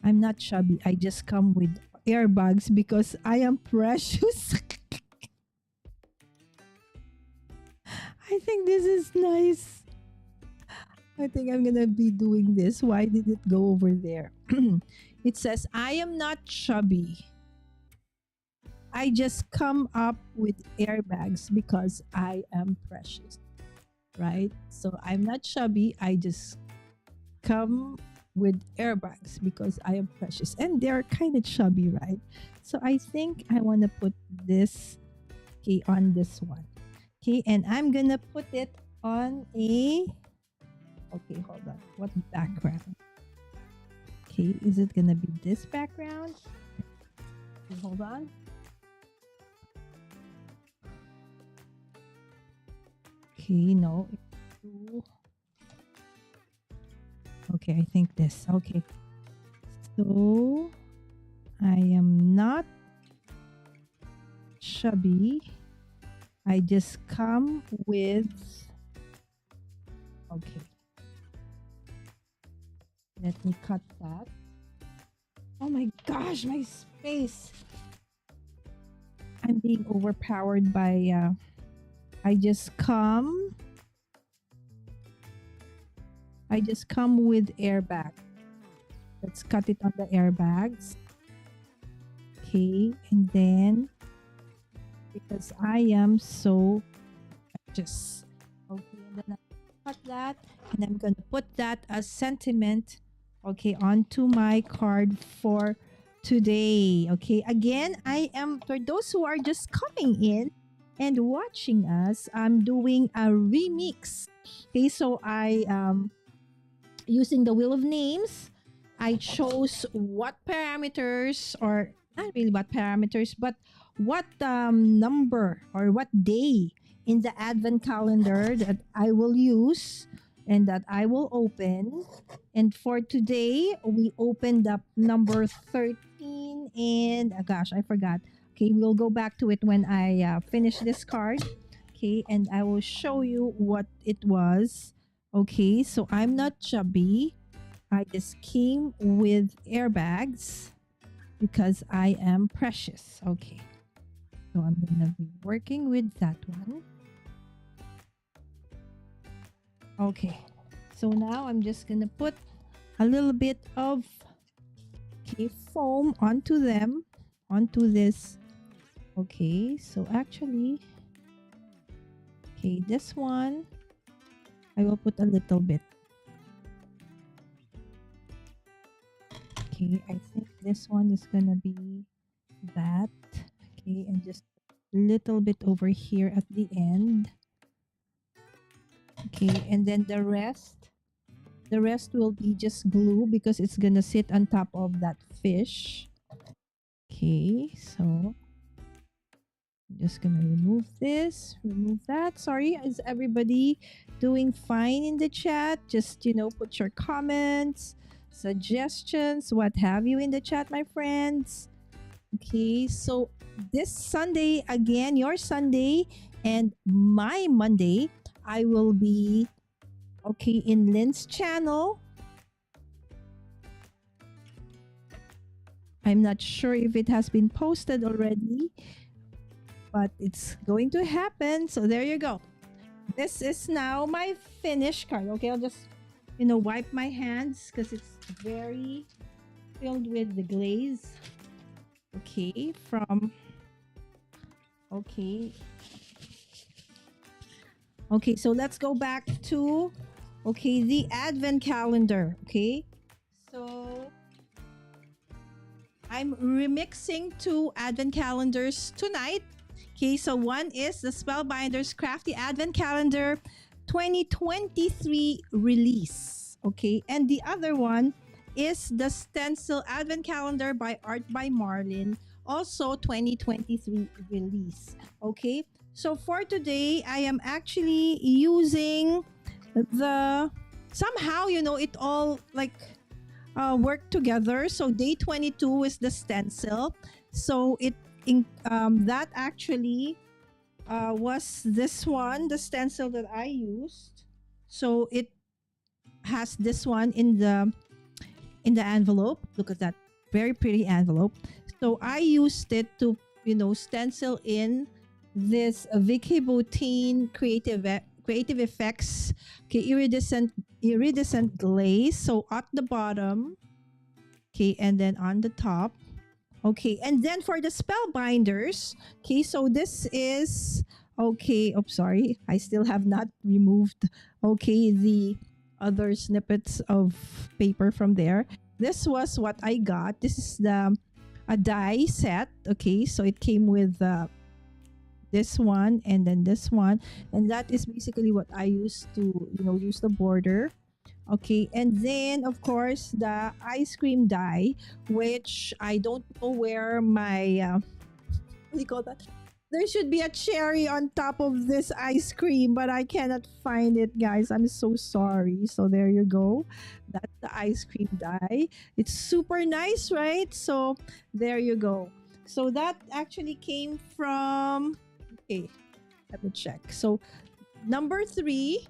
S2: I'm not chubby. I just come with airbags because I am precious. I think this is nice. I think I'm gonna be doing this. Why did it go over there? It says, I am not chubby. I just come up with airbags because I am precious. Right? So I'm not chubby. I just come with airbags because I am precious and they're kind of chubby, right? So I think I want to put this, okay, on this one. Okay, and I'm gonna put it on a, okay, hold on. What background? Okay, is it gonna be this background? Okay, hold on. Okay, no. Okay, I think this. Okay. So I am not chubby. I just come with, okay. Let me cut that. Oh my gosh, my space. I'm being overpowered by I just come with airbag. Let's cut it on the airbags. Okay, and then because I am so just okay, and then I cut that and I'm gonna put that as sentiment, okay, onto my card for today. Okay, again, I am, for those who are just coming in and watching us, I'm doing a remix. Okay, so I using the wheel of names, I chose what parameters, or not really what parameters, but what number or what day in the advent calendar that I will use and that I will open. And for today, we opened up number 13 and gosh, I forgot. Okay, we'll go back to it when I finish this card. Okay, and I will show you what it was. Okay, so I'm not chubby. I just came with airbags because I am precious. Okay, so I'm gonna be working with that one. Okay, so now I'm just gonna put a little bit of, okay, foam onto them, onto this. Okay, so actually, okay, this one I will put a little bit. Okay, I think this one is gonna be that. Okay, and just a little bit over here at the end. Okay, and then the rest will be just glue because it's gonna sit on top of that fish. Okay, so I'm just gonna remove this, remove that. Sorry, is everybody doing fine in the chat? Just, put your comments, suggestions, what have you in the chat, my friends. Okay, so this Sunday, again, your Sunday and my Monday, I will be, okay, in Lynn's channel. I'm not sure if it has been posted already, but it's going to happen. So there you go. This is now my finished card. Okay, I'll just, wipe my hands because it's very filled with the glaze. Okay, okay, so let's go back to, okay, the advent calendar. Okay, so I'm remixing two advent calendars tonight. Okay, so one is the Spellbinders Crafty Advent Calendar 2023 release. Okay, and the other one is the Stencil Advent Calendar by Art by Marlene, also 2023 release. Okay, so for today, I am actually using the, somehow, it all like work together. So day 22 is the stencil. So that actually was this one, the stencil that I used. So it has this one in the envelope. Look at that, very pretty envelope. So I used it to, stencil in this Vicky Boutin Creative Effects, okay, iridescent glaze. So at the bottom, okay, and then on the top. Okay, and then for the Spellbinders, okay, so this is, okay, sorry, I still have not removed, okay, the other snippets of paper from there. This was what I got. This is the a die set. Okay, so it came with this one and then this one, and that is basically what I used to use the border. Okay, and then of course the ice cream die, which I don't know where my what do you call that? There should be a cherry on top of this ice cream, but I cannot find it, guys. I'm so sorry. So there you go. That's the ice cream die. It's super nice, right? So there you go. So that actually came from, okay, let me check. So number 3,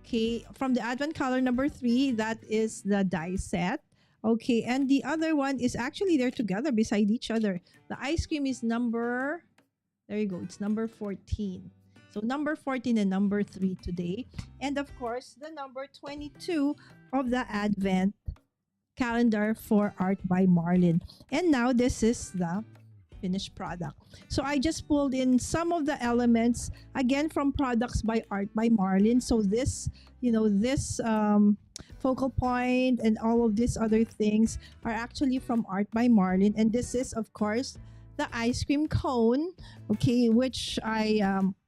S2: okay, from the Advent color number 3, that is the die set. Okay, and the other one is actually they're together beside each other. The ice cream is number, there you go, it's number 14. So number 14 and number 3 today. And of course, the number 22 of the Advent calendar for Art by Marlene. And now this is the finished product. So I just pulled in some of the elements again from products by Art by Marlene. So this, this focal point and all of these other things are actually from Art by Marlene. And this is, of course, the ice cream cone, okay, which I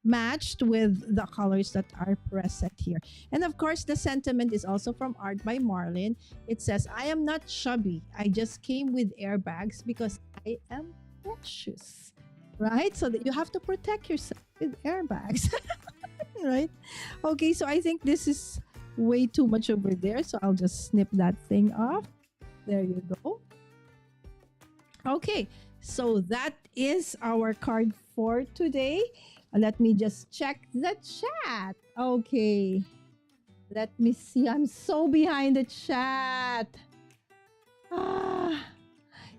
S2: matched with the colors that are present here. And of course, the sentiment is also from Art by Marlene. It says, I am not chubby. I just came with airbags because I am precious, right? So that you have to protect yourself with airbags, right? Okay, so I think this is way too much over there, so I'll just snip that thing off. There you go. Okay, so that is our card for today. Let me just check the chat. Okay, let me see. I'm so behind the chat.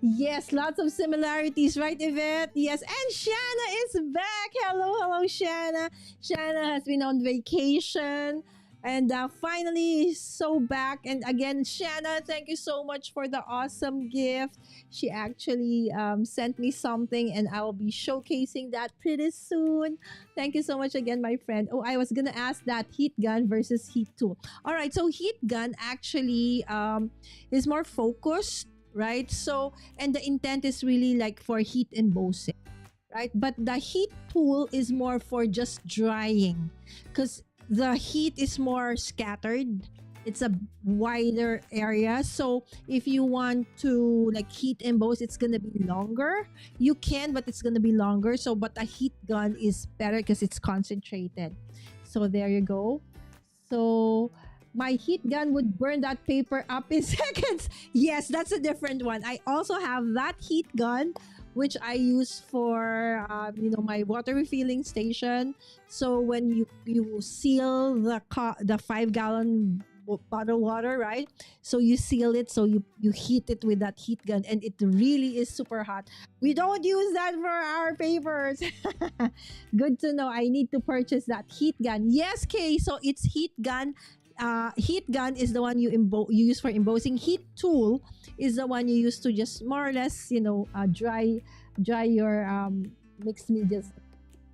S2: Yes, lots of similarities, right, Yvette? Yes, and Shanna is back. Hello, Shanna. Shanna has been on vacation and finally so back. And again, Shanna, thank you so much for the awesome gift. She actually sent me something and I will be showcasing that pretty soon. Thank you so much again, my friend. Oh, I was gonna ask that heat gun versus heat tool. All right, so heat gun actually is more focused, right? So, and the intent is really like for heat embossing, right? But the heat tool is more for just drying because the heat is more scattered. It's a wider area. So if you want to like heat emboss, it's gonna be longer. You can, but it's gonna be longer. So, but a heat gun is better because it's concentrated. So there you go. So my heat gun would burn that paper up in seconds. Yes, that's a different one. I also have that heat gun, which I use for my water refilling station. So when you seal the 5-gallon bottle water, right? So you seal it, so you heat it with that heat gun, and it really is super hot. We don't use that for our papers. Good to know. I need to purchase that heat gun. Yes, Kay. So it's heat gun. Heat gun is the one you use for embossing. Heat tool is the one you use to just more or less, dry your mixed medias.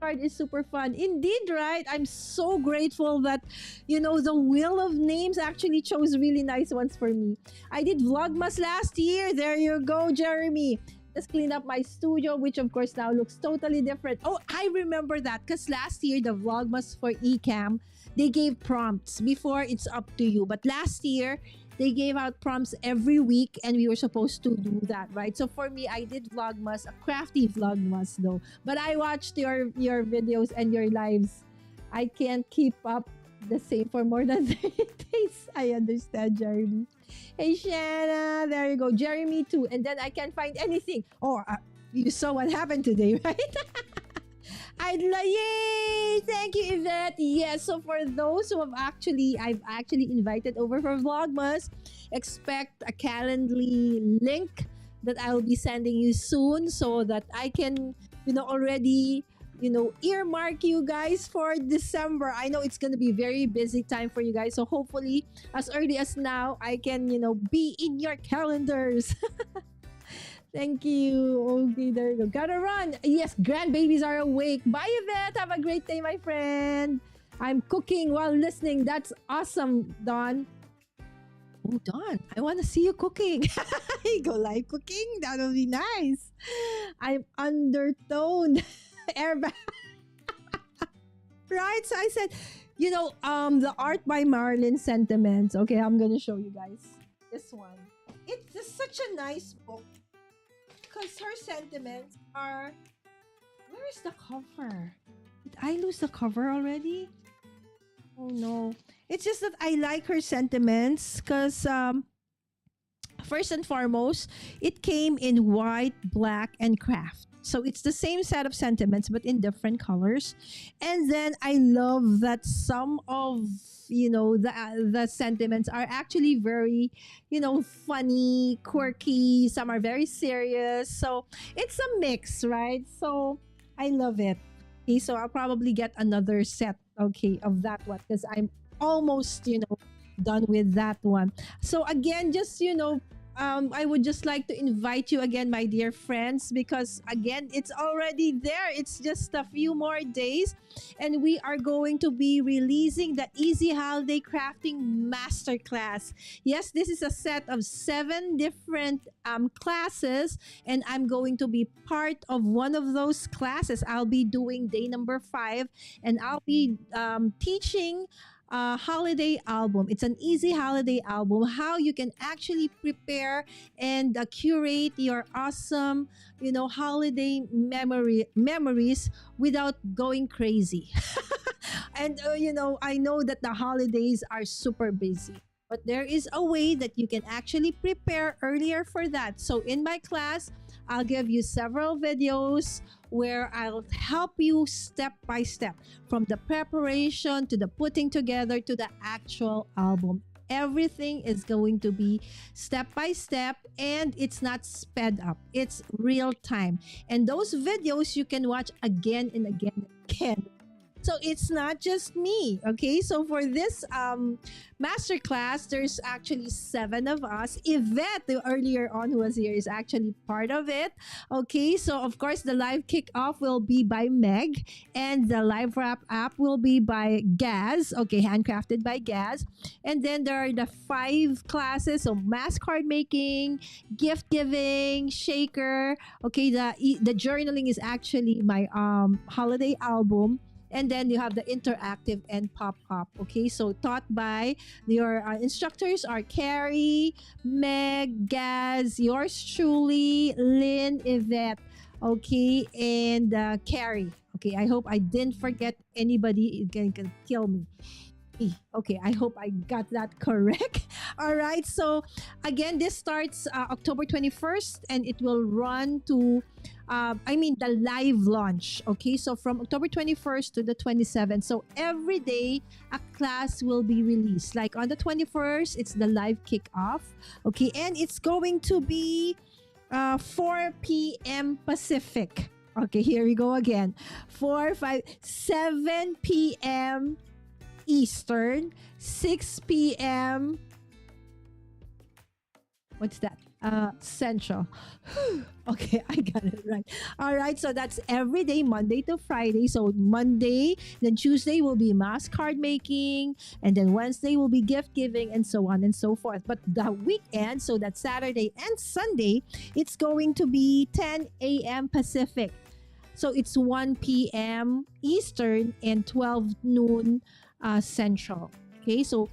S2: Card is super fun indeed, right? I'm so grateful that the wheel of names actually chose really nice ones for me. I did Vlogmas last year. There you go, Jeremy. Just cleaned up my studio, which of course now looks totally different. Oh, I remember that because last year the Vlogmas for Ecamm, they gave prompts. Before, it's up to you, but last year they gave out prompts every week and we were supposed to do that, right? So for me, I did Vlogmas, a crafty Vlogmas though. But I watched your videos and your lives. I can't keep up the same for more than 30 days. I understand, Jeremy. Hey, Shanna, there you go. Jeremy too. And then I can't find anything. Oh, you saw what happened today, right? Yay! Thank you, Yvette. Yes, so for those who I've actually invited over for Vlogmas, expect a Calendly link that I'll be sending you soon so that I can, already, earmark you guys for December. I know it's going to be very busy time for you guys. So hopefully, as early as now, I can, be in your calendars. Thank you. Okay, there you go. Gotta run. Yes, grandbabies are awake. Bye, Yvette. Have a great day, my friend. I'm cooking while listening. That's awesome, Dawn. Oh, Don, I want to see you cooking. Go live cooking. That would be nice. I'm undertoned. Airbag. Right? So I said, the art by Marlene Sentiments. Okay, I'm gonna show you guys this one. It's just such a nice book because her sentiments are. Where is the cover? Did I lose the cover already? Oh no. It's just that I like her sentiments because first and foremost, it came in white, black, and craft. So it's the same set of sentiments but in different colors. And then I love that some of the sentiments are actually very funny, quirky. Some are very serious. So it's a mix, right? So I love it. Okay, so I'll probably get another set, okay, of that one because I'm almost done with that one. So again, just I would just like to invite you again, my dear friends, because again, it's already there. It's just a few more days, and we are going to be releasing the Easy Holiday Crafting Masterclass. Yes, this is a set of 7 different classes, and I'm going to be part of one of those classes. I'll be doing day number 5, and I'll be teaching holiday album. It's an easy holiday album. How you can actually prepare and curate your awesome, holiday memories without going crazy. And I know that the holidays are super busy. But there is a way that you can actually prepare earlier for that. So in my class, I'll give you several videos where I'll help you step by step from the preparation to the putting together to the actual album. Everything is going to be step by step and it's not sped up. It's real time. And those videos you can watch again and again and again. So it's not just me, okay? So for this masterclass, there's actually 7 of us. Yvette, the earlier on who was here, is actually part of it, okay? So of course, the live kickoff will be by Meg, and the live wrap app will be by Gaz, okay, handcrafted by Gaz. And then there are the 5 classes, so mask card making, gift giving, shaker, okay? The journaling is actually my holiday album. And then you have the interactive and pop-up. Okay, so taught by your instructors are Carrie, Meg, Gaz, yours truly, Lynn, Yvette. Okay, and Carrie. Okay, I hope I didn't forget anybody. It can kill me. Okay, I hope I got that correct. All right, so again, this starts October 21st and it will run to, the live launch. Okay, so from October 21st to the 27th. So every day, a class will be released. Like on the 21st, it's the live kickoff. Okay, and it's going to be 4 p.m. Pacific. Okay, here we go again. 7 p.m. Eastern, 6 p.m. What's that? Central. Okay, I got it right. All right, so that's every day, Monday to Friday. So Monday, then Tuesday will be mask card making, and then Wednesday will be gift giving, and so on and so forth. But the weekend, so that Saturday and Sunday, it's going to be 10 a.m. Pacific. So it's 1 p.m. Eastern and 12 noon Central. Okay, so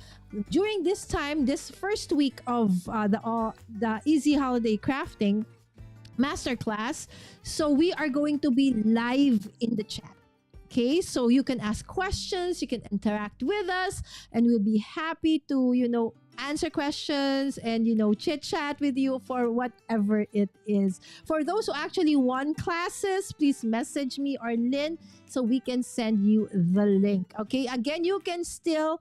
S2: during this time, this first week of the Easy Holiday Crafting Masterclass, so we are going to be live in the chat. Okay, so you can ask questions, you can interact with us, and we'll be happy to, answer questions and, chit chat with you for whatever it is. For those who actually won classes, please message me or Lynn so we can send you the link. Okay, again, you can still,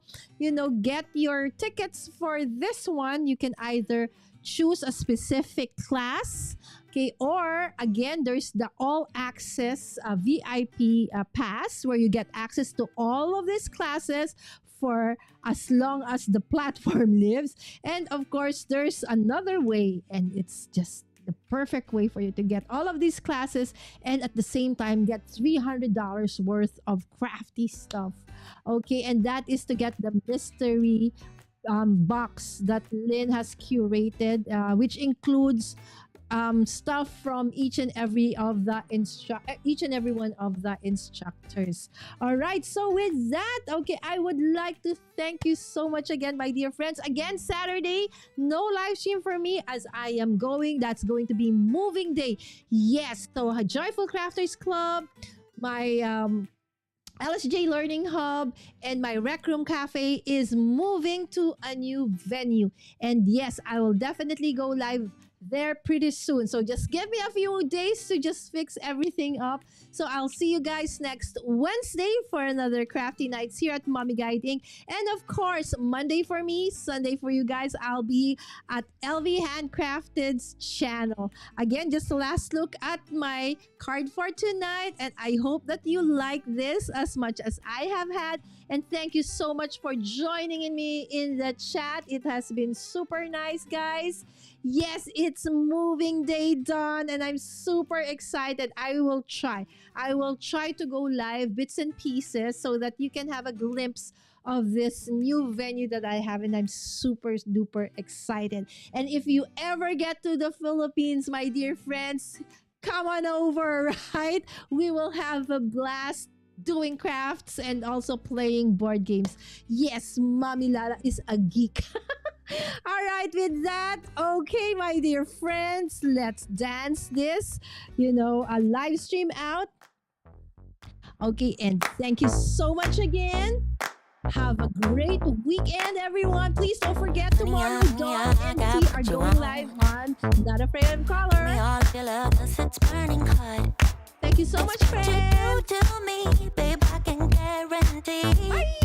S2: get your tickets for this one. You can either choose a specific class. Okay, or again, there's the all access VIP pass where you get access to all of these classes for as long as the platform lives. And of course, there's another way, and it's just the perfect way for you to get all of these classes and at the same time get $300 worth of crafty stuff. Okay, and that is to get the mystery box that Lynn has curated, which includes stuff from each and every one of the instructors. All right, so with that, okay, I would like to thank you so much again, my dear friends. Again, Saturday, no live stream for me as I am going. That's going to be moving day. Yes, so a Joyful Crafters Club, my LSJ Learning Hub, and my Rec Room Cafe is moving to a new venue. And yes, I will definitely go live there pretty soon. So just give me a few days to just fix everything up. So I'll see you guys next Wednesday for another Crafty Nights here at Mommy Guide Inc. And of course, Monday for me, Sunday for you guys, I'll be at LV Handcrafted's channel. Again, just a last look at my card for tonight. And I hope that you like this as much as I have had. And thank you so much for joining me in the chat. It has been super nice, guys. Yes, it's moving day done and I'm super excited. I will try to go live bits and pieces so that you can have a glimpse of this new venue that I have, and I'm super duper excited. And if you ever get to the Philippines, my dear friends, come on over, right? We will have a blast doing crafts and also playing board games. Yes, Mommy Lala is a geek. All right, with that, okay, my dear friends, let's dance this, a live stream out. Okay, and thank you so much again. Have a great weekend, everyone. Please don't forget tomorrow, Dawn and T are going live on Not Afraid of Color. Thank you so much, friends.
S3: To me, babe, I can guarantee.
S2: Bye.